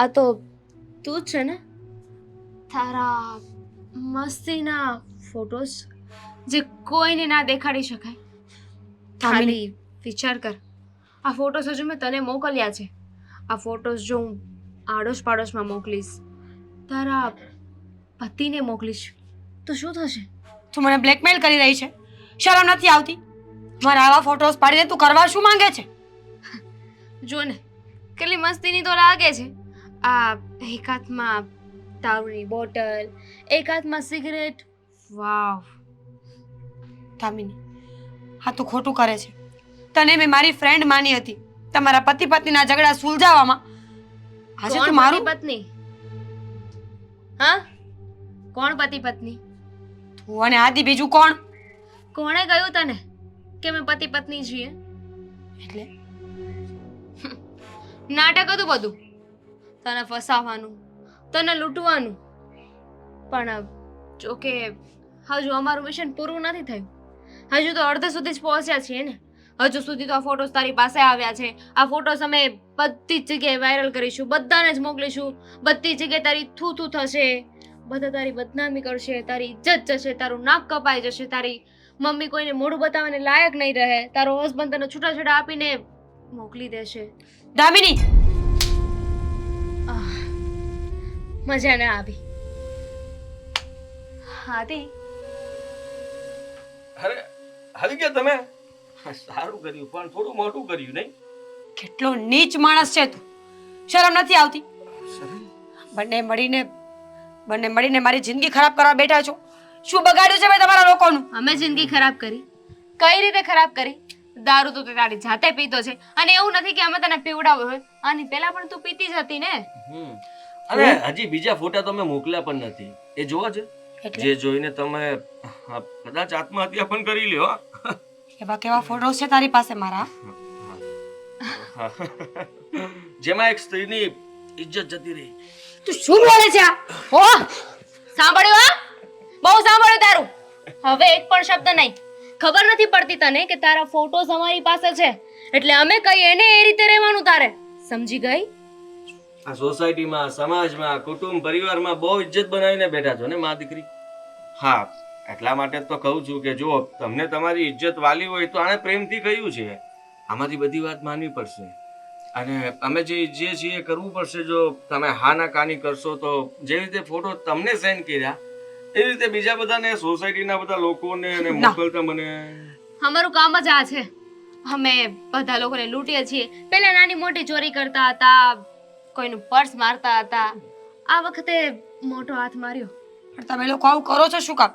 આ તો તું જ છે ને? તારા મસ્તીના ફોટોસ જે કોઈને ના દેખાડી શકાય. ખાલી વિચાર કર, આ ફોટોસ હજુ મેં તને મોકલ્યા છે. આ ફોટોસ જો હું આડોશ પાડોશમાં મોકલીશ, તારા પતિને મોકલીશ તો શું થશે? તું મને બ્લેકમેલ કરી રહી છે? શરમ નથી આવતી? મારા આવા ફોટોસ પાડીને તું કરવા શું માંગે છે? જો ને કેટલી મસ્તીની તો લાગે છે. આ એક હાથમાં દારૂની બોટલ, એક હાથમાં સિગરેટ. વાવ દામિની, હા તું ખોટું કરે છે. તને મેં મારી ફ્રેન્ડ માની હતી. તમારા પતિ પત્નીના ઝઘડા સુલઝાવવામાં આજે તું મારું પત્ની? હા, કોણ પતિ પત્ની? તું અને આદિ, બીજું કોણ? કોણે કહ્યું તને કે મેં પતિ પત્ની છીએ? એટલે નાટક હતું બધું, તને ફસાવવાનું, તને લૂંટવાનું. પણ જોકે હજુ અમારું મિશન પૂરું નથી થયું. હજુ તો અડધે સુધી જ પહોંચ્યા છીએ ને. હજુ સુધી તો આ ફોટોસ તારી પાસે આવ્યા છે. આ ફોટોસ અમે બધી જ જગ્યાએ વાયરલ કરીશું, બધાને જ મોકલીશું. બધી જગ્યાએ તારી થૂ થૂ થશે, બધા તારી બદનામી કરશે, તારી ઇજ્જત જશે, તારું નાક કપાઈ જશે, તારી મમ્મી કોઈને મોઢું બતાવવાને લાયક નહીં રહે, તારો હસબન્ડ તને છૂટાછૂટા આપીને મોકલી દેશે. દામિની, મજા ના આવી. હાથી, અરે આવી ગયા તમે? સારું કર્યું, પણ થોડું મોટું કર્યું નહીં? કેટલો નીચ માણસ છે તું! શરમ નથી આવતી? બંને મળીને મારી જિંદગી ખરાબ કરવા બેઠા છો. શું બગાડ્યું છે મેં તમારા લોકોનું? અમે જિંદગી ખરાબ કરી? કઈ રીતે ખરાબ કરી? દારૂ તો તે તારી જાતે પીતો છે અને એવું નથી કે અમે તને પીવડાવ્યો હોય. આની પહેલા પણ તું પીતી જ હતી ને. અને હજી બીજા ફોટા તમે મોકલ્યા પણ નથી. એ જોવા છે, જે જોઈને તમે કદાચ આત્મહત્યા પણ કરી લ્યો. એવા કેવા ફોટોસ છે તારી પાસે મારા? જેમાં એક સ્ત્રીની ઇજ્જત જતી રહી. તું શું બોલે છે? હો, સાંભળ્યું? બહુ સાંભળ્યું તારું. હવે એક પણ શબ્દ નહીં. ખબર નથી પડતી તને કે તારા ફોટોસ અમારી પાસે છે એટલે અમે કહીએ ને એ રીતે રહેવાનું તારે. સમજી ગઈ? આ સોસાયટીમાં, સમાજમાં, કુટુંબ પરિવારમાં બહુ ઇજ્જત બનાવીને બેઠા છો ને મા દીકરી. હા, એટલા માટે તો કહું છું કે જો તમને તમારી ઇજ્જત વાલી હોય તો આને પ્રેમથી કહ્યું છે. આમાંથી બધી વાત માનવી પડશે અને અમે જે ઈચ્છીએ છીએ કરવું પડશે. જો તમે હા ના કાની કરશો તો જે રીતે ફોટો તમને સેન્ડ કર્યા એ રીતે બીજા બધાને, સોસાયટીના બધા લોકોને અને મોકલતા મને. અમારું કામ જ આ છે. અમે બધા લોકોને લૂંટીએ છીએ. પહેલા નાની મોટી ચોરી કરતા હતા, કોઈનું પર્સ મારતા હતા. આ વખતે મોટો હાથ માર્યો. પણ તમે લોકો આવું કરો છો શું કામ?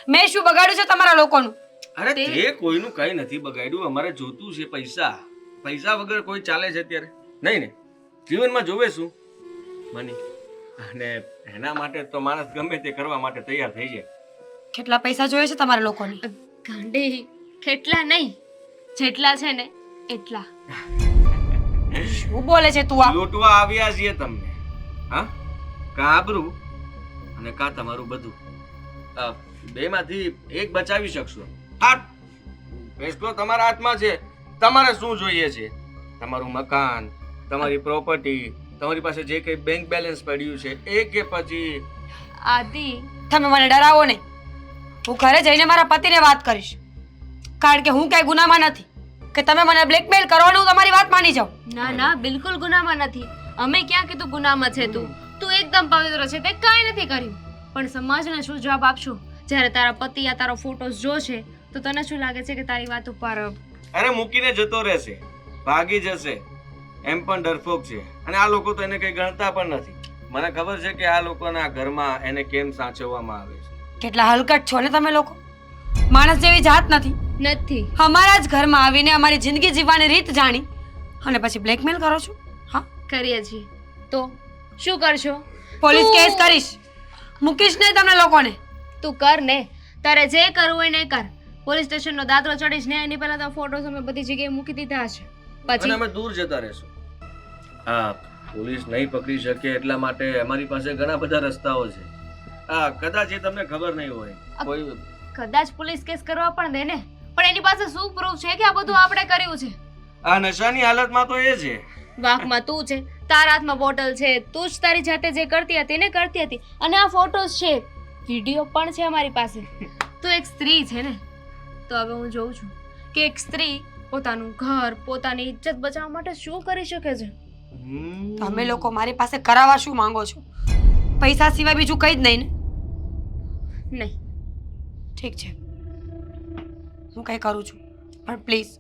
મેં શું બગાડ્યું છે તમારા લોકોનું? અરે તે કોઈનું કઈ નથી બગાડ્યું. અમારે જોતું છે પૈસા. પૈસા વગર કોઈ ચાલે છે અત્યારે? નહીં ને. જીવનમાં જોવે શું? મની. અને એના માટે તો માણસ ગમે તે કરવા માટે તૈયાર થઈ જાય. કેટલા પૈસા જોઈએ છે તમારા લોકોને? ગાંડી, કેટલા નહીં, જેટલા છે ને એટલા. શું બોલે છે તું આ? લૂંટવા આવ્યા છીએ તમને, હા? કા આબરૂ અને કા તમારું બધું. બેમાંથી એક બચાવી શકશો. હા, ફેસલો તમારા હાથમાં છે. તમારે શું જોઈએ છે? તમારું મકાન, તમારી પ્રોપર્ટી, તમારી પાસે જે કંઈ બેંક બેલેન્સ પડ્યું છે એ, કે પછી આદિ, તમે મને ડરાવો નહીં. હું ઘરે જઈને મારા પતિને વાત કરીશ, કારણ કે હું કઈ ગુનામાં નથી કે તમે મને બ્લેકમેલ કરવાનું હું તમારી વાત માની જાઉં. ના ના, બિલકુલ ગુનામાં નથી. અમે ક્યાં કીધું ગુનામાં છે તું? તું એકદમ પવિત્ર છે, તે કાંઈ નથી કર્યું. પણ સમાજને શું જવાબ આપશું જ્યારે તારા પતિ આ તારો ફોટોસ જોશે? તો તને શું લાગે છે કે તારી વાત ઉપર અરે મૂકીને જતો રહેશે, ભાગી જશે, એમ પણ ડરફોક છે. અને આ લોકો તો એને કંઈ ગણતા પણ નથી. મને ખબર છે કે આ લોકોના ઘરમાં એને કેમ સાચવવામાં આવે છે. કેટલા હલકટ છો ને તમે લોકો. માણસ જેવી જાત નથી. નથી. અમારા જ ઘરમાં આવીને અમારી જિંદગી જીવવાની રીત જાણી અને પછી બ્લેકમેલ કરો છો? હા, કરીએ છીએ તો શું કરશો? પોલીસ તું- કેસ કરીશ. મૂકીશ નહીં તમને લોકોને. તું કર ને, તારે જે કરવું હોય ને કર. પોલીસ સ્ટેશનનો દાદરો ચડીશ ને એની પહેલા તો ફોટોસ અમે બધી જગ્યાએ મૂકી દીધા છે. અને પછી અમે દૂર જતા રહેશું. હા, પોલીસ નહીં પકડી શકે એટલા માટે અમારી પાસે ઘણા બધા રસ્તાઓ છે. હા, કદાચ એ તમને ખબર નહીં હોય. કોઈ કદાચ પોલીસ કેસ કરવા પણ દે ને, પણ એની પાસે શું પ્રૂફ છે કે આ બધું આપણે કર્યું છે? આ નશાની હાલતમાં તો એ છે. વાંકમાં તું છે, તારા હાથમાં બોટલ છે, તું જ તારી જાતે જે કરતી હતી ને કરતી હતી. અને આ ફોટોસ છે, વિડીયો પણ છે અમારી પાસે. તું એક સ્ત્રી છે ને, તો હવે હું જોઉં છું કે એક સ્ત્રી પોતાનું ઘર, પોતાની ઇજ્જત બચાવવા માટે શું કરી શકે છે. તમે લોકો મારી પાસે કરાવવા શું માંગો છો? પૈસા સિવાય બીજું કંઈ જ નહીં ને? નહીં, ઠીક છે, હું કંઈ કરું છું, પણ પ્લીઝ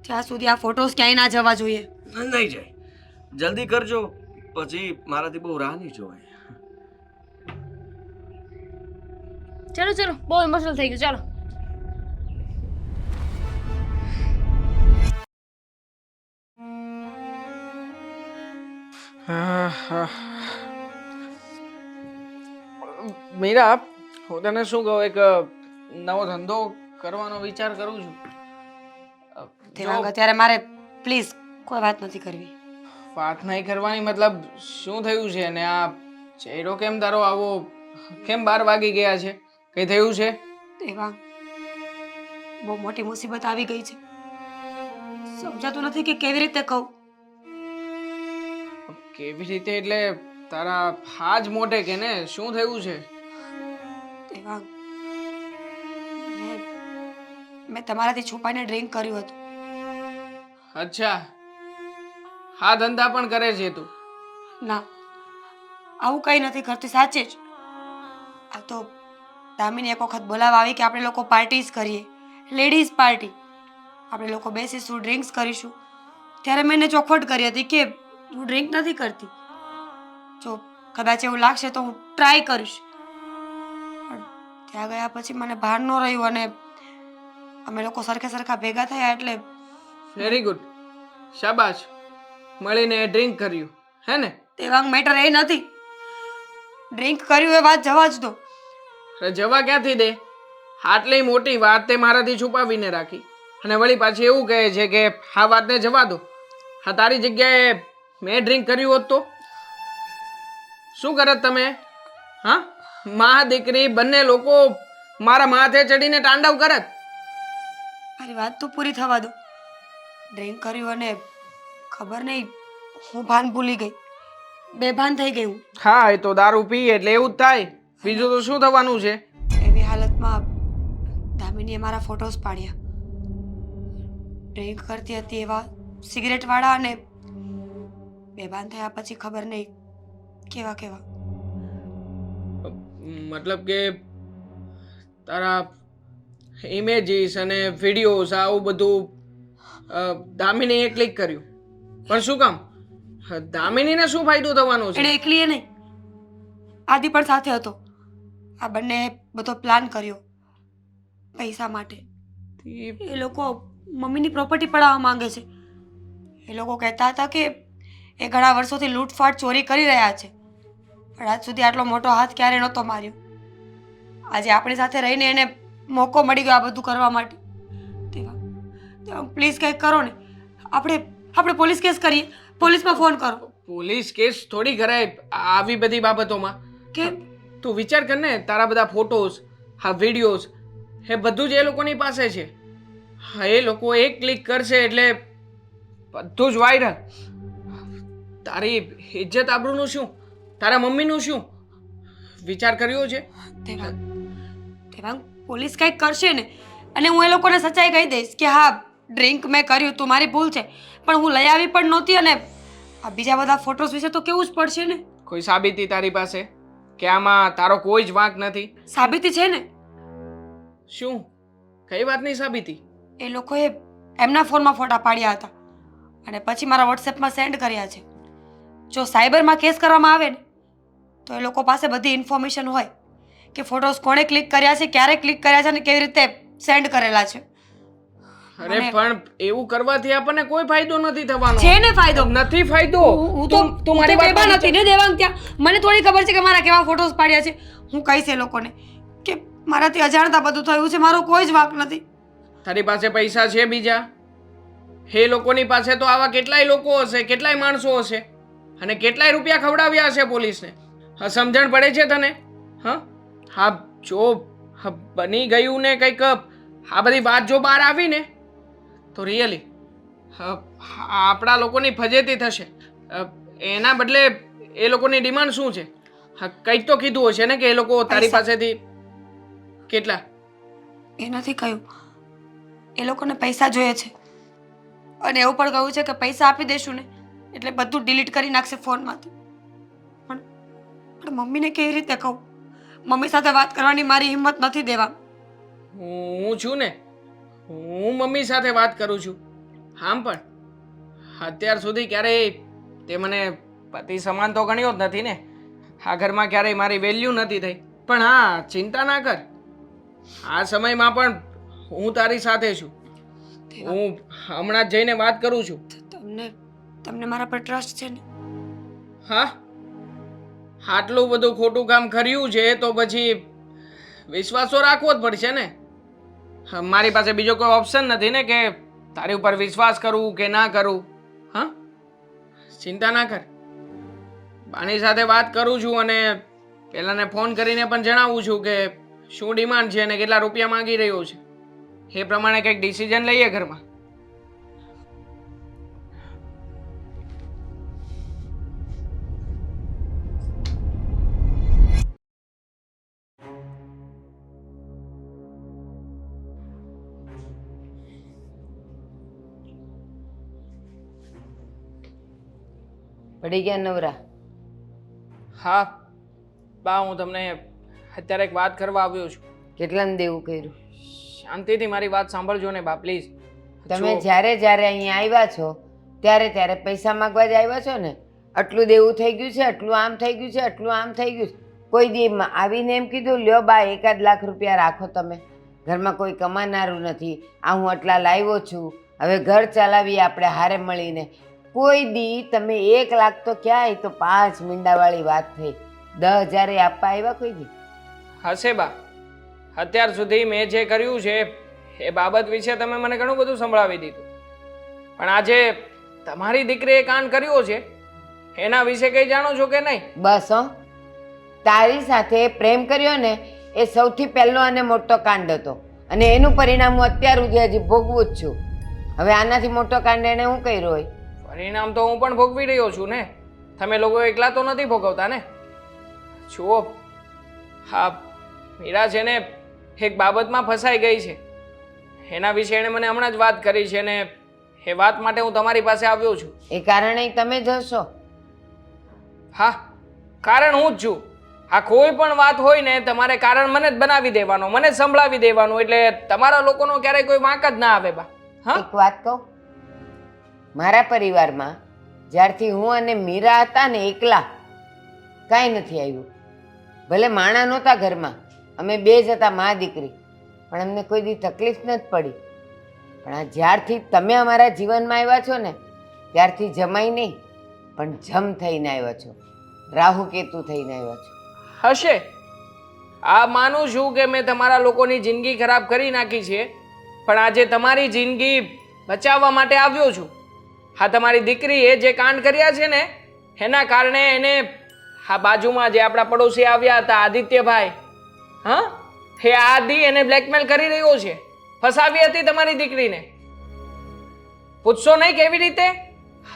ત્યાં સુધી આ ફોટોસ ક્યાંય ના જવા જોઈએ. નહીં જાય. જલ્દી કરજો, પછી મારાથી બહુ રાહ નહીં જોવાય. ચલો ચલો, બહુ ઇમોશનલ થઈ ગયું, ચાલો. મીરા, હું તને શું કહું, એક નવો ધંધો કરવાનો વિચાર કરું છું. તેમાં અત્યારે મારે પ્લીઝ કોઈ વાત નથી કરવી. વાત નહીં કરવાની મતલબ શું થયું છે? ને આ ચહેરો કેમ તારો આવો, કેમ 12 વાગી ગયા છે? કઈ થયું છે? એવા બહુ મોટી મુસીબત આવી ગઈ છે. સમજાતું નથી કે કેવી રીતે કહું. કેવી રીતે એટલે તારા હાજ મોટે કે ને? શું થયું છે? એવા મેં તમારાથી છુપાઈને ડ્રિંક કર્યું હતું. અચ્છા, હા ધંધા પણ કરે છે તું? ના, આવું કંઈ નથી કરતી, સાચે જ. આ તો દામિની એક વખત બોલાવવા આવી કે આપણે લોકો પાર્ટીઝ કરીએ, લેડીઝ પાર્ટી. આપણે લોકો બેસીશું, ડ્રિંક્સ કરીશું. ત્યારે મેં એને ચોખવટ કરી હતી કે હું ડ્રિંક નથી કરતી, જો કદાચ એવું લાગશે તો હું ટ્રાય કરીશ. પણ ત્યાં ગયા પછી મને ભાન ન રહ્યું અને અમે લોકો સરખે સરખા ભેગા થયા એટલે વેરી ગુડ, શાબાશ. મળીને ડ્રિંક કર્યું હે ને? તેવાંગ મેટર એ નથી. ડ્રિંક કર્યું એ વાત જવા જ દો. અરે જવા ક્યાંથી દે? આટલી મોટી વાત તે મારાથી છુપાવીને રાખી અને વળી પાછી એવું કહે છે કે આ વાતને જવા દો. હા, તારી જગ્યાએ મેં ડ્રિંક કર્યું હોત તો શું કરત તમે? હા, માં દીકરી બંને લોકો મારા માથે ચડીને તાંડવ કરત. મારી વાત તો પૂરી થવા દો. ડ્રિંક કર્યું અને ખબર નહીં હું ભાન ભૂલી ગઈ, બેભાન થઈ ગઈ હું. હા, એ તો દારૂ પી એટલે એવું જ થાય, બીજું તો શું થવાનું છે? એવી હાલતમાં દામિનીએ મારા ફોટોસ પાડ્યા. ડ્રિંક કરતી હતી એવા સિગરેટવાળા અને બેભાન થયા પછી ખબર નહીં કેવા કેવા. મતલબ કે તારા ઇમેજીસ અને વિડીયોઝ આવું બધું દામિનીએ ક્લિક કર્યું, પણ શું કામ? દામિનીને શું ફાયદો થવાનો છે? એણે એકલીએ નહીં, આદિ પણ સાથે હતો. આ બંને બધો પ્લાન કર્યો પૈસા માટે. એ લોકો મમ્મીની પ્રોપર્ટી પડાવવા માંગે છે. એ લોકો કહેતા હતા કે એ ઘણા વર્ષોથી લૂંટફાટ ચોરી કરી રહ્યા છે, પણ આજ સુધી આટલો મોટો હાથ ક્યારે નહોતો માર્યો. આજે આપણી સાથે રહીને એને મોકો મળી ગયો આ બધું કરવા માટે. દેવાંગ પ્લીઝ કંઈક કરો ને. આપણે પોલીસ કેસ કરીએ. પોલીસમાં ફોન કરો. પોલીસ કેસ થોડી કરાય આવી બધી બાબતોમાં. કેમ? તું વિચાર કર ને, તારા બધા ફોટોઝ, હા વિડીયોઝ, એ બધું જ એ લોકોની પાસે છે. હા, એ લોકો એક ક્લિક કરશે એટલે બધું જ વાયરલ. તારી ઇજ્જત આબરૂનું શું? તારા મમ્મીનું શું? વિચાર કર્યો છે? દેવાંગ પોલીસ કંઈક કરશે ને, અને હું એ લોકોને સચ્ચાઈ કહી દઈશ કે હા ડ્રિંક મેં કર્યું તું, મારી ભૂલ છે, પણ હું લઈ આવી પણ નહોતી, અને આ બીજા બધા ફોટોસ વિશે તો કેવું જ પડશે ને. કોઈ સાબિતી તારી પાસે કે આમાં તારો કોઈ જ વાંક નથી? સાબિતી છે ને. શું? કઈ વાતની સાબિતી? એ લોકોએ એમના ફોનમાં ફોટા પાડ્યા હતા અને પછી મારા વોટ્સએપમાં સેન્ડ કર્યા છે. જો સાયબરમાં કેસ કરવામાં આવે ને તો એ લોકો પાસે બધી ઇન્ફોર્મેશન હોય કે ફોટોસ કોણે ક્લિક કર્યા છે, ક્યારે ક્લિક કર્યા છે અને કેવી રીતે સેન્ડ કરેલા છે. અરે પણ એવું કરવાથી આપણને કોઈ ફાયદો નથી થવાનો. છે ને ફાયદો. નથી ફાયદો. તું મારી બેબા નથી ને દેવાંગ. ત્યાં મને થોડી ખબર છે કે મારા કેવા ફોટોસ પાડ્યા છે. હું કહીશ એ લોકોને કે મારાથી અજાણતા બધું થયું છે, મારો કોઈ જ વાંક નથી. તારી પાસે પૈસા છે બીજા? એ લોકોની પાસે તો આવા કેટલાય લોકો હશે, કેટલાય માણસો હશે, અને કેટલાય રૂપિયા ખવડાવ્યા હશે પોલીસને. હા, સમજણ પડે છે તને? હા, જો બની ગયું ને કંઈક આ બધી વાત જો બહાર આવી ને તો રિયલી આપણા લોકોની ફજેતી થશે. એના બદલે એ લોકોની ડિમાન્ડ શું છે? હા, કંઈક તો કીધું હશે ને કે એ લોકો તારી પાસેથી કેટલા? એ નથી કહ્યું. એ લોકોને પૈસા જોઈએ છે અને એવું પણ કહ્યું છે કે પૈસા આપી દેશું ને એટલે બધું ડિલીટ કરી નાખશે ફોનમાંથી. પણ મમ્મીને કેવી રીતે કહું? મમ્મી સાથે વાત કરવાની મારી હિંમત નથી. દેવા હું છું ને, હું મમ્મી સાથે વાત કરું છું. આમ પણ અત્યાર સુધી ક્યારેય તે મને પતિ સમાન તો ગણ્યો જ નથી ને. આ ઘરમાં ક્યારેય મારી વેલ્યુ નથી થઈ. પણ હા, ચિંતા ના કર, આ સમયમાં પણ હું તારી સાથે છું. હું હમણાં જ જઈને વાત કરું છું. તમને મારા પર ટ્રસ્ટ છે ને? હા, આટલું બધું ખોટું કામ કર્યું છે તો પછી વિશ્વાસ તો રાખવો જ પડશે ને. મારી પાસે બીજો કોઈ ઓપ્શન નથી ને કે તારી ઉપર વિશ્વાસ કરું કે ના કરું. હા, ચિંતા ના કર, બાની સાથે વાત કરું છું અને પેલાને ફોન કરીને પણ જણાવું છું કે શું ડિમાન્ડ છે અને કેટલા રૂપિયા માંગી રહ્યો છે. એ પ્રમાણે કંઈક ડિસિઝન લઈએ ઘરમાં. પડી ગયા નવરા? હા બા, હું તમને અત્યારે એક વાત કરવા આવ્યો છું. કેટલાને દેવું કર્યું? શાંતિથી મારી વાત સાંભળજો ને બા, પ્લીઝ. તમે જ્યારે અહીંયા આવ્યા છો ત્યારે પૈસા માંગવા જ આવ્યા છો ને? આટલું દેવું થઈ ગયું છે, આટલું આમ થઈ ગયું છે, આટલું આમ થઈ ગયું છે. કોઈ દી આવીને એમ કીધું લ્યો બા 1 લાખ રૂપિયા રાખો, તમે ઘરમાં કોઈ કમાનારું નથી, આ હું આટલા લાવ્યો છું, હવે ઘર ચલાવીએ આપણે હારે મળીને. કોઈ દી તમે 1 લાખ તો ક્યાં, એ તો 5 મીંડાવાળી વાત થઈ. 10,000 આપવા આવ્યા કોઈ દી? હશે બા, અત્યાર સુધી મેં જે કર્યું છે એ બાબત વિશે તમે મને ઘણું બધું સંભળાવી દીધું, પણ આજે તમારી દીકરીએ કાંડ કર્યો છે એના વિશે કંઈ જાણો છો કે નહીં? બસ તારી સાથે પ્રેમ કર્યો ને એ સૌથી પહેલો અને મોટો કાંડ હતો, અને એનું પરિણામ હું અત્યાર સુધી હજી ભોગવું જ છું. હવે આનાથી મોટો કાંડ એને હું કર્યો હોય? પરિણામ તો હું પણ ભોગવી રહ્યો છું ને. તમે લોકો એકલા તો નથી ભોગવતા ને. જુઓ, હા, મીરા છે ને એક બાબતમાં ફસાઈ ગઈ છે, એના વિશે એણે મને હમણાં જ વાત કરી છે ને એ વાત માટે હું તમારી પાસે આવ્યો છું. એ કારણે તમે જ હશો? હા, કારણ હું જ છું. આ કોઈ પણ વાત હોય ને તમારે કારણ મને જ બનાવી દેવાનો, મને જ સંભળાવી દેવાનું, એટલે તમારા લોકોનો ક્યારેય કોઈ વાંક જ ના આવે બા. હા, એક વાત કહું, મારા પરિવારમાં જ્યારથી હું અને મીરા હતા ને એકલા, કાંઈ નથી આવ્યું. ભલે માણા નહોતા ઘરમાં, અમે 2 જ હતા મા દીકરી, પણ અમને કોઈ દી તકલીફ નથી પડી. પણ આ જ્યારથી તમે અમારા જીવનમાં આવ્યા છો ને ત્યારથી જમાઈ નહીં પણ જમ થઈને આવ્યા છો, રાહુ કેતુ થઈને આવ્યા છો. હશે, આ માનું છું કે મેં તમારા લોકોની જિંદગી ખરાબ કરી નાખી છે, પણ આજે તમારી જિંદગી બચાવવા માટે આવ્યો છું. હા, તમારી દીકરીએ જે કાંડ કર્યા છે ને એના કારણે એને આ બાજુમાં જે આપણા પડોશી આવ્યા હતા આદિત્યભાઈ, હા, એ આદિ એને બ્લેકમેલ કરી રહ્યો છે, ફસાવી હતી તમારી દીકરીને. પૂછશો નહીં કેવી રીતે?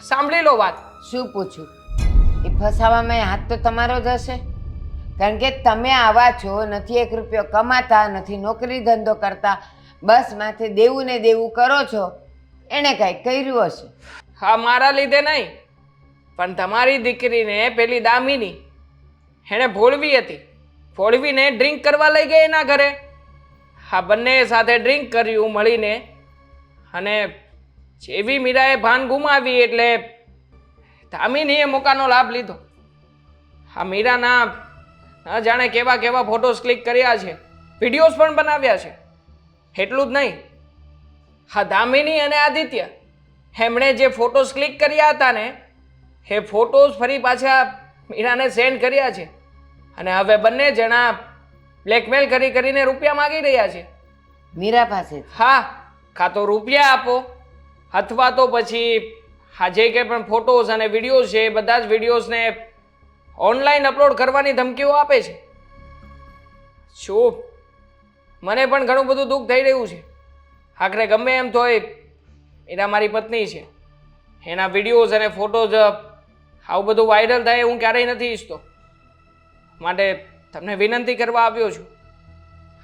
સાંભળી લો વાત. શું પૂછું? એ ફસાવામાં હાથ તો તમારો જ હશે, કારણ કે તમે આવા છો, નથી 1 રૂપિયો કમાતા, નથી નોકરી ધંધો કરતા, બસ માથે દેવું ને દેવું કરો છો. એણે કાંઈક કર્યું હશે. હા, મારા લીધે નહીં, પણ તમારી દીકરીને પેલી દામિની એણે ભોળવી હતી. ભોળવીને ડ્રિંક કરવા લઈ ગઈ એના ઘરે. હા, બંને સાથે ડ્રિંક કર્યું મળીને, અને જેવી મીરાએ ભાન ગુમાવી એટલે દામિનીએ મોકાનો લાભ લીધો. હા, મીરાના ન જાણે કેવા કેવા ફોટોસ ક્લિક કર્યા છે, વિડીયોઝ પણ બનાવ્યા છે. એટલું જ નહીં, હા, દામિની અને આદિત્ય એમણે જે ફોટોસ ક્લિક કર્યા હતા ને એ ફોટોસ ફરી પાછા મીરાને સેન્ડ કર્યા છે, અને હવે બંને જણા બ્લેકમેલ કરીને રૂપિયા માગી રહ્યા છે મીરા પાસે. હા, કાં તો રૂપિયા આપો અથવા તો પછી આ જે કંઈ પણ ફોટોઝ અને વિડીયોઝ છે એ બધા જ વિડીયોઝને ઓનલાઈન અપલોડ કરવાની ધમકીઓ આપે છે. શું, મને પણ ઘણું બધું દુઃખ થઈ રહ્યું છે. આખરે ગમે એમ તોય એના મારી પત્ની છે, એના વિડીયોઝ અને ફોટોઝ આવું બધું વાયરલ થાય હું ક્યારેય નથી ઈચ્છતો. માટે તમને વિનંતી કરવા આવ્યો છું,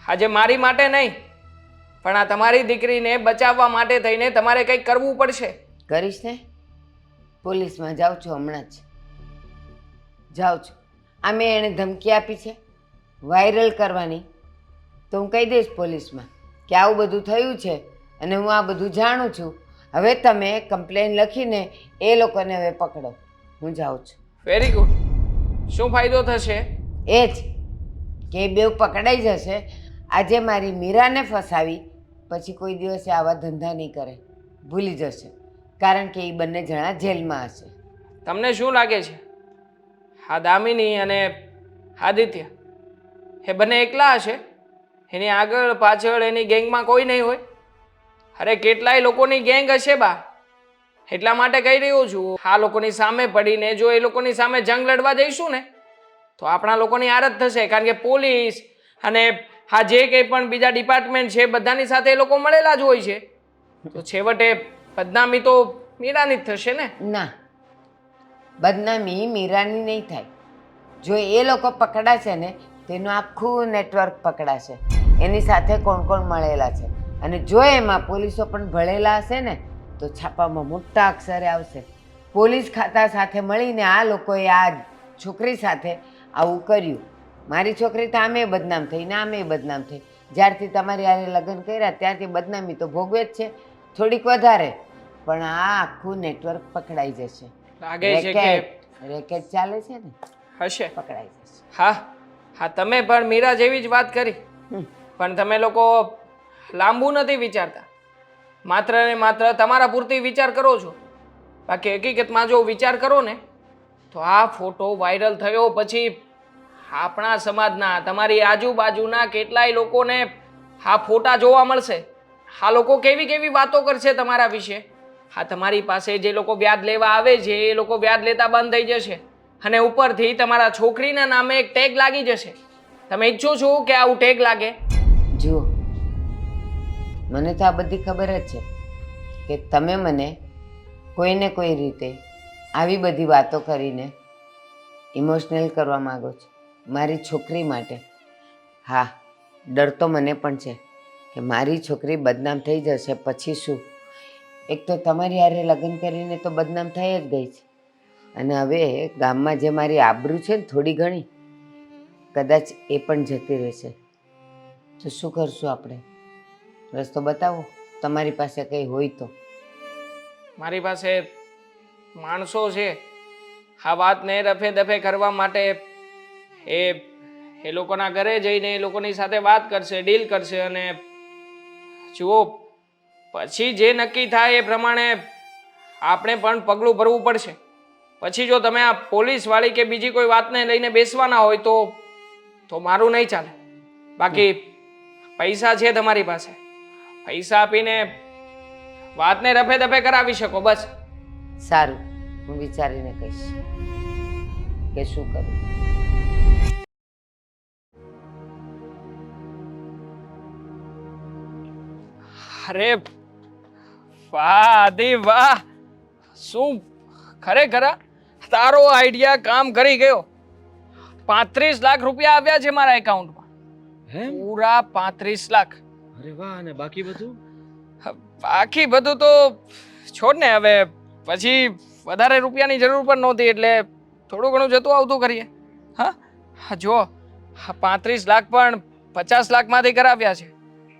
આજે મારી માટે નહીં પણ આ તમારી દીકરીને બચાવવા માટે થઈને તમારે કંઈક કરવું પડશે. કરીશ ને? પોલીસમાં જાઉં છું હમણાં જ, જાઉં છું. આમે એણે ધમકી આપી છે વાયરલ કરવાની, તો હું કહી દઈશ પોલીસમાં કે આવું બધું થયું છે અને હું આ બધું જાણું છું. હવે તમે કમ્પ્લેન લખીને એ લોકોને હવે પકડો. હું જાઉં છું. Very good. શું ફાયદો થશે? એ જ કે એ બેવ પકડાઈ જશે. આજે મારી મીરાને ફસાવી, પછી કોઈ દિવસે આવા ધંધા નહીં કરે, ભૂલી જશે, કારણ કે એ બંને જણા જેલમાં હશે. તમને શું લાગે છે આ દામિની અને આદિત્ય એ બંને એકલા હશે? એની આગળ પાછળ એની ગેંગમાં કોઈ નહીં હોય? અરે કેટલાય લોકોની ગેંગ હશે બા. એટલા માટે કહી રહ્યો છું, આ લોકોની સામે પડીને જો એ લોકોની સામે જંગ લડવા જઈશું ને તો આપણા લોકોની આરત થશે, કારણ કે પોલીસ અને આ જે કંઈ પણ બીજા ડિપાર્ટમેન્ટ છે બધાની સાથે એ લોકો મળેલા જ હોય છે, તો છેવટે બદનામી તો મીરાની જ થશે ને. ના, બદનામી મીરાની નહીં થાય. જો એ લોકો પકડાશે ને તેનું આખું નેટવર્ક પકડાશે, એની સાથે કોણ કોણ મળેલા છે, અને જો એમાં પોલીસો પણ ભળેલા હશે ને તો છાપામાં મોટા અક્ષરે આવશે. પોલીસ ખાતા સાથે મળીને આ લોકોએ આ છોકરી સાથે આવું કર્યું. મારી છોકરી તો આમે બદનામ થઈ ને આમે બદનામ થઈ. જ્યારથી તમારી હારે લગ્ન કર્યા ત્યારથી બદનામી તો ભોગવે જ છે, થોડીક વધારે, પણ આ આખું નેટવર્ક પકડાઈ જશે. લાગે છે કે રેકેટ ચાલે છે ને, હશે. પકડાઈ જશે. હા હા, તમે પણ મીરા જેવી જ વાત કરી, પણ તમે લોકો લાંબુ નથી વિચારતા, માત્ર ને માત્ર તમારા પૂરતી વિચાર કરો છો. બાકી હકીકતમાં જો વિચાર કરો ને તો આ ફોટો વાયરલ થયો પછી આપણા સમાજના તમારી આજુબાજુના કેટલાય લોકોને આ ફોટા જોવા મળશે. આ લોકો કેવી કેવી વાતો કરશે તમારા વિશે. હા, તમારી પાસે જે લોકો વ્યાજ લેવા આવે છે એ લોકો વ્યાજ લેતા બંધ થઈ જશે, અને ઉપરથી તમારા છોકરીના નામે એક ટેગ લાગી જશે. તમે ઈચ્છો છો કે આવું ટેગ લાગે? જુઓ, મને તો આ બધી ખબર જ છે કે તમે મને કોઈને કોઈ રીતે આવી બધી વાતો કરીને ઇમોશનલ કરવા માગો છો મારી છોકરી માટે. હા, ડર તો મને પણ છે કે મારી છોકરી બદનામ થઈ જશે પછી શું. એક તો તમારી હારે લગ્ન કરીને તો બદનામ થઈ જ ગઈ છે, અને હવે ગામમાં જે મારી આબરૂ છે ને થોડી ઘણી, કદાચ એ પણ જતી રહેશે. તો શું કરશું આપણે? રસ્તો બતાવો તમારી પાસે કંઈ હોય તો. મારી પાસે માણસો છે આ વાતને રફે દફે કરવા માટે. એ લોકોના ઘરે જઈને એ લોકોની સાથે વાત કરશે, ડીલ કરશે, અને જુઓ પછી જે નક્કી થાય એ પ્રમાણે આપણે પણ પગલું ભરવું પડશે. પછી જો તમે આ પોલીસવાળી કે બીજી કોઈ વાતને લઈને બેસવાના હોય તો મારું નહીં ચાલે. બાકી પૈસા છે તમારી પાસે, પૈસા આપીને વાતને રફે દફે કરાવી શકો. બસ સારું, હું વિચારીને કહીશ કે શું કરું. અરે વાહ આદિ વાહ, શું ખરેખર આ તારો આઈડિયા કામ કરી ગયો. 35 લાખ રૂપિયા આવ્યા છે મારા એકાઉન્ટમાં, પૂરા 35 લાખ. અરે વાહ, અને બાકી બધું? બાકી બધું તો છોડ ને, હવે પછી વધારે રૂપિયાની જરૂર પણ નહોતી એટલે થોડું ઘણું જતું આવતું કરીએ. હા જો, 35 લાખ પણ 50 લાખમાંથી કરાવ્યા છે.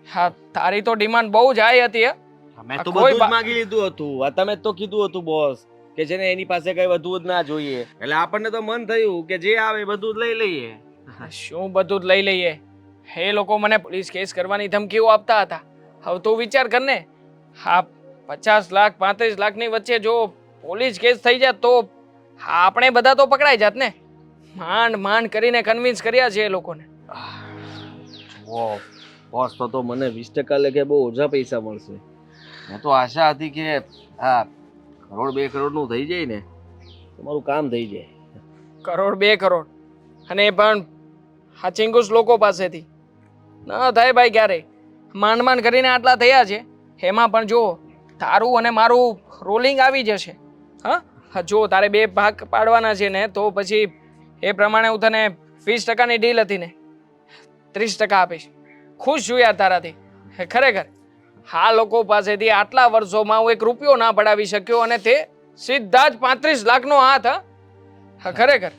હા, તારી તો ડિમાન્ડ બહુ જ હાઈ હતી. મેં તો કોઈ બધું જ માંગી લીધું હતું. આ તમે જ તો કીધું હતું બોસ કે છે ને એની પાસે કઈ વધુ જ ના જોઈએ, એટલે આપણને તો મન થયું કે જે આવે એ બધું જ લઈ લઈએ. શું બધું જ લઈ લઈએ? એ લોકો મને પોલીસ કેસ કરવાની ધમકીઓ આપતા હતા. હવે તું વિચાર કર ને, હા 50 લાખ 35 લાખની વચ્ચે જો પોલીસ કેસ થઈ જાત તો આપણે બધા તો પકડાઈ જાત ને. માંડ માંડ કરીને કન્વિન્સ કર્યા છે એ લોકોને. બોસ તો મને 20% લેખે બહુ ઓછા પૈસા મળશે. મેં તો આશા હતી કે આ 1 કરોડ 2 કરોડ નું થઈ જાય ને તમારું કામ થઈ જાય. 1 કરોડ 2 કરોડ અને એ પણ આ ચિંગુસ લોકો પાસેથી ન થાય ભાઈ ક્યારે. માંડ માંડ કરીને આટલા થયા છે, એમાં પણ જો તારું અને મારું રોલિંગ આવી જશે. હા જો તારે 2 ભાગ પાડવાના છે ને તો પછી એ પ્રમાણે હું તને 20%ની ડીલ હતી ને 30% આપીશ. ખુશ છું યાર તારાથી ખરેખર. આ લોકો પાસેથી આટલા વર્ષોમાં હું 1 રૂપિયો ના પડાવી શક્યો અને તે સીધા જ 35 લાખનો હાથ. હા ખરેખર,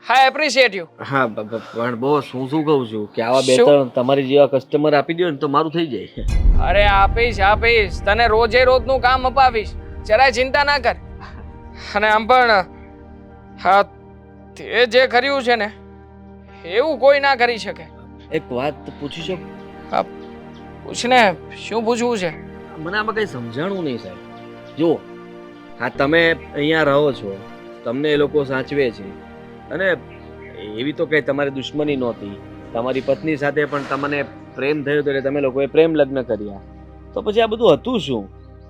હા એપ્રિશિએટ યુ. હા પણ બોસ હું શું કહું છું કે આવા 2 શું? 3 તમારી જેવા કસ્ટમર આપી દો ને તો મારું થઈ જાય. અરે આપીશ આપીશ, તને રોજે રોજનું કામ અપાવીશ, જરાય ચિંતા ના કર. અને આમ પણ હા તે જે કર્યું છે ને એવું કોઈ ના કરી શકે. એક વાત પૂછી શકું? હા પૂછને, શું પૂછવું છે? મને આમાં કઈ સમજાણું નહીં સાહેબ. જો હા તમે અહીંયા રહો છો, તમને એ લોકો સાચવે છે અને એવી તો કઈ તમારી દુશ્મની નહોતી. તમારી પત્ની સાથે પણ તમને પ્રેમ થયો હતો એટલે તમે લોકોએ પ્રેમ લગ્ન કર્યા. તો પછી આ બધું હતું શું?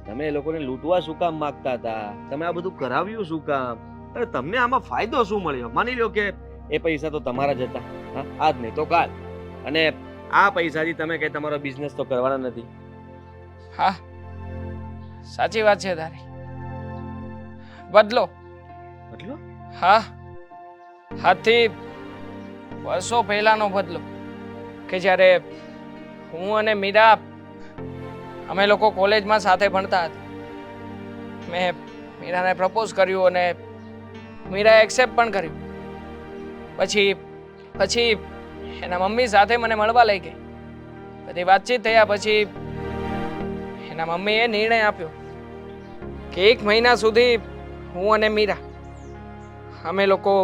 તમે એ લોકોને લૂંટવા શું કામ માંગતા હતા? તમે આ બધું કરાવ્યું શું કામ? અરે તમને આમાં ફાયદો શું મળ્યો? માની લો કે એ પૈસા તો તમારા જ હતા, હા આજ નહીં તો કાલ, અને આ પૈસાથી તમે કઈ તમારો બિઝનેસ તો કરવાના નથી. હા સાચી વાત છે તારી. બદલો. બદલો? હા હાથી વર્ષો પહેલાનો બદલો કે જ્યારે હું અને મીરા અમે લોકો કોલેજમાં સાથે ભણતા હતા. મેં મીરાને પ્રપોઝ કર્યું અને મીરાએ એક્સેપ્ટ પણ કર્યું. પછી એના મમ્મી સાથે મને મળવા લઈ ગઈ. બધી વાતચીત થયા પછી એના મમ્મીએ નિર્ણય આપ્યો કે 1 મહિના સુધી હું અને મીરા અમે લોકો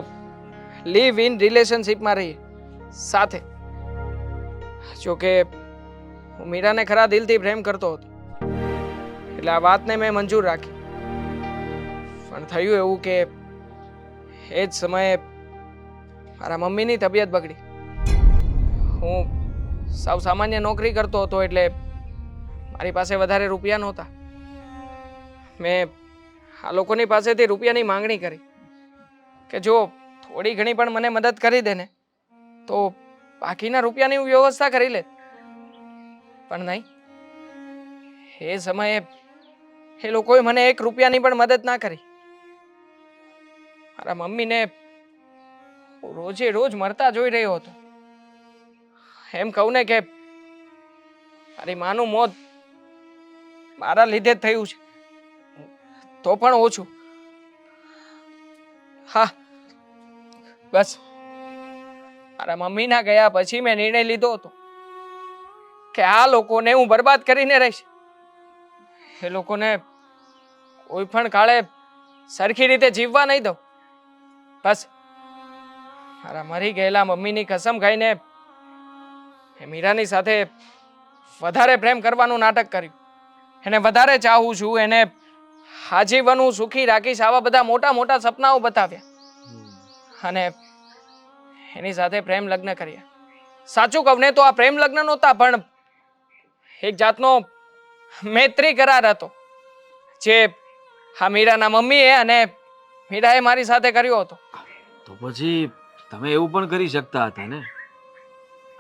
લિવ ઇન રિલેશનશીપમાં રહીએ સાથે. જોકે હું મીરાને ખરા દિલથી પ્રેમ કરતો હતો એટલે આ વાતને મેં મંજૂર રાખી. પણ થયું એવું કે એ જ સમયે મારા મમ્મીની તબિયત બગડી. હું સાવ સામાન્ય નોકરી કરતો હતો એટલે મારી પાસે વધારે રૂપિયા નહોતા. મેં આ લોકોની પાસેથી રૂપિયાની માંગણી કરી કે જો થોડી ઘણી પણ મને મદદ કરી દે ને તો બાકીના રૂપિયાની હું વ્યવસ્થા કરી લે. પણ નહીં, એ સમયે એ લોકોએ મને 1 રૂપિયાની પણ મદદ ના કરી. મારા મમ્મીને હું રોજે રોજ મરતા જોઈ રહ્યો હતો. એમ કહું ને કે મારી માનું મોત મારા લીધે જ થયું છે, તો પણ ઓછું. હા બસ મારા મમ્મીના ગયા પછી મેં નિર્ણય લીધો હતો કે આ લોકોને હું બરબાદ કરીને રહીશ. એ લોકોને કોઈ પણ કાળે સરખી રીતે જીવવા નહીં દઉં. બસ મારા મરી ગયેલા મમ્મીની કસમ ખાઈને એ મીરાની સાથે વધારે પ્રેમ કરવાનું નાટક કર્યું. એને વધારે ચાહું છું, એને આજીવન હું સુખી રાખીશ, આવા બધા મોટા મોટા સપનાઓ બતાવ્યા અને એની સાથે પ્રેમ લગ્ન કર્યા. સાચું કહું ને તો આ પ્રેમ લગ્ન નહોતા, પણ એક જાતનો મૈત્રી કરાર હતો જે હા મીરાના મમ્મીએ અને મીરાએ મારી સાથે કર્યો હતો. તો પછી તમે એવું પણ કરી શકતા હતા ને.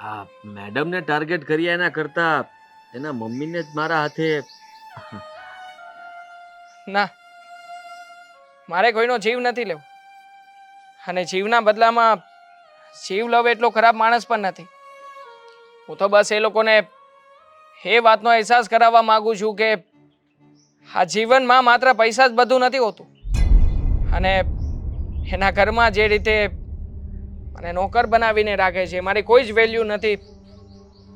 આ મેડમને ટાર્ગેટ કર્યા એના કરતા એના મમ્મીને જ મારા હાથે. ના, મારે કોઈનો જીવ નથી લેવો, અને જીવના બદલામાં જીવ લવ એટલો ખરાબ માણસ પણ નથી. હું તો બસ એ લોકોને એ વાતનો અહેસાસ કરાવવા માંગુ છું કે આ જીવનમાં માત્ર પૈસા જ બધું નથી હોતું, અને એના ઘરમાં જે રીતે મને નોકર બનાવીને રાખે છે મારી કોઈ જ વેલ્યુ નથી.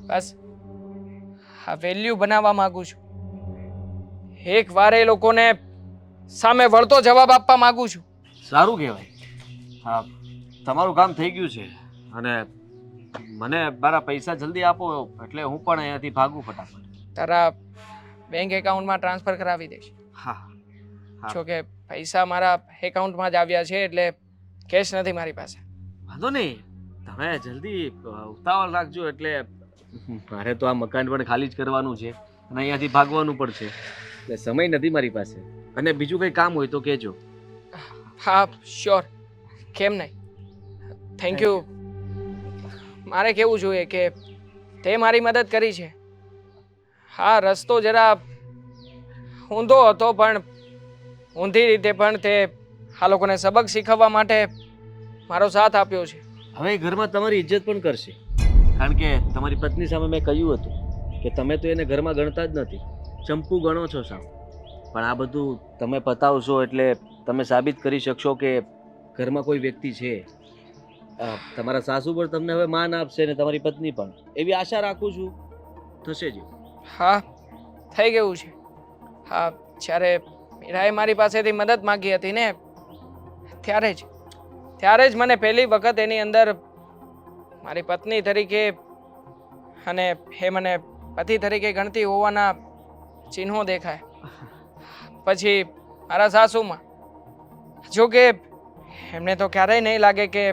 બસ આ વેલ્યુ બનાવવા માંગુ છું. એક વાર એ લોકોને સામે વળતો જવાબ આપવા માંગુ છું. સારું કહેવાય. હા, તમારું કામ થઈ ગયું છે, અને મને મારા પૈસા જલ્દી આપો એટલે હું પણ અહીંયાથી ભાગું ફટાફટ. તારા બેંક એકાઉન્ટમાં ટ્રાન્સફર કરાવી દઈશ. હા હા, જો કે પૈસા મારા એકાઉન્ટમાં જ આવ્યા છે, એટલે કેશ નથી મારી પાસે. વાંધો નહીં, તમે જલ્દી ઉતાવળ રાખજો. એટલે મારે તો આ મકાન પણ ખાલી જ કરવાનું છે અને અહીંયાથી ભાગવાનું પણ છે, એટલે સમય નથી મારી પાસે. અને બીજું કંઈ કામ હોય તો કહેજો. હા શ્યોર, કેમ નહીં. Thank you. મારે કહેવું જોઈએ કે તે મારી મદદ કરી છે. હા, રસ્તો જરા ઊંધો હતો, પણ ઊંધી રીતે પણ તે આ લોકોને સબક શીખવવા માટે મારો સાથ આપ્યો છે. હવે એ ઘરમાં તમારી ઇજ્જત પણ કરશે, કારણ કે તમારી પત્ની સામે મેં કહ્યું હતું કે તમે તો એને ઘરમાં ગણતા જ નથી, ચંપુ ગણો છો સાવ. પણ આ બધું તમે પતાવશો એટલે તમે સાબિત કરી શકશો કે ઘરમાં કોઈ વ્યક્તિ છે. તમારા સાસુ પણ તમને હવે માન આપશે ને તમારી પત્ની પણ. એવી આશા રાખું છું થશે જ. હા, થઈ ગયું છે. હા, જ્યારે મીરાએ મારી પાસેથી મદદ માંગી હતી ને ત્યારે જ મને પહેલી વખત એની અંદર મારી પત્ની તરીકે અને એ મને પતિ તરીકે ગણતી હોવાના ચિહ્નો દેખાય. પછી મારા સાસુમાં, જો કે એમને તો ક્યારેય નહીં લાગે કે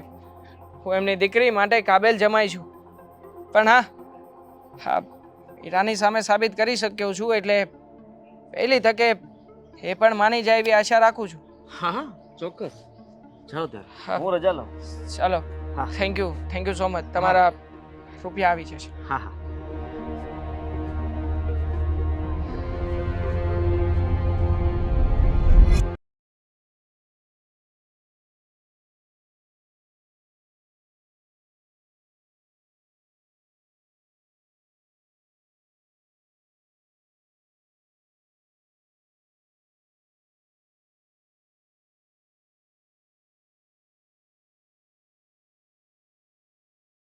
હું એમની દીકરી માટે કાબેલ જમાઈ છું, પણ હા મીરાની સામે સાબિત કરી શક્યો છું, એટલે પહેલી તકે એ પણ માની જાય એવી આશા રાખું છું. હા હા, ચોક્કસ. જાઓ ત્યારે, હા. હું રજા લઉં. ચાલો, હા. Thank you so much. તમારા રૂપિયા આવી જશે. હા હા.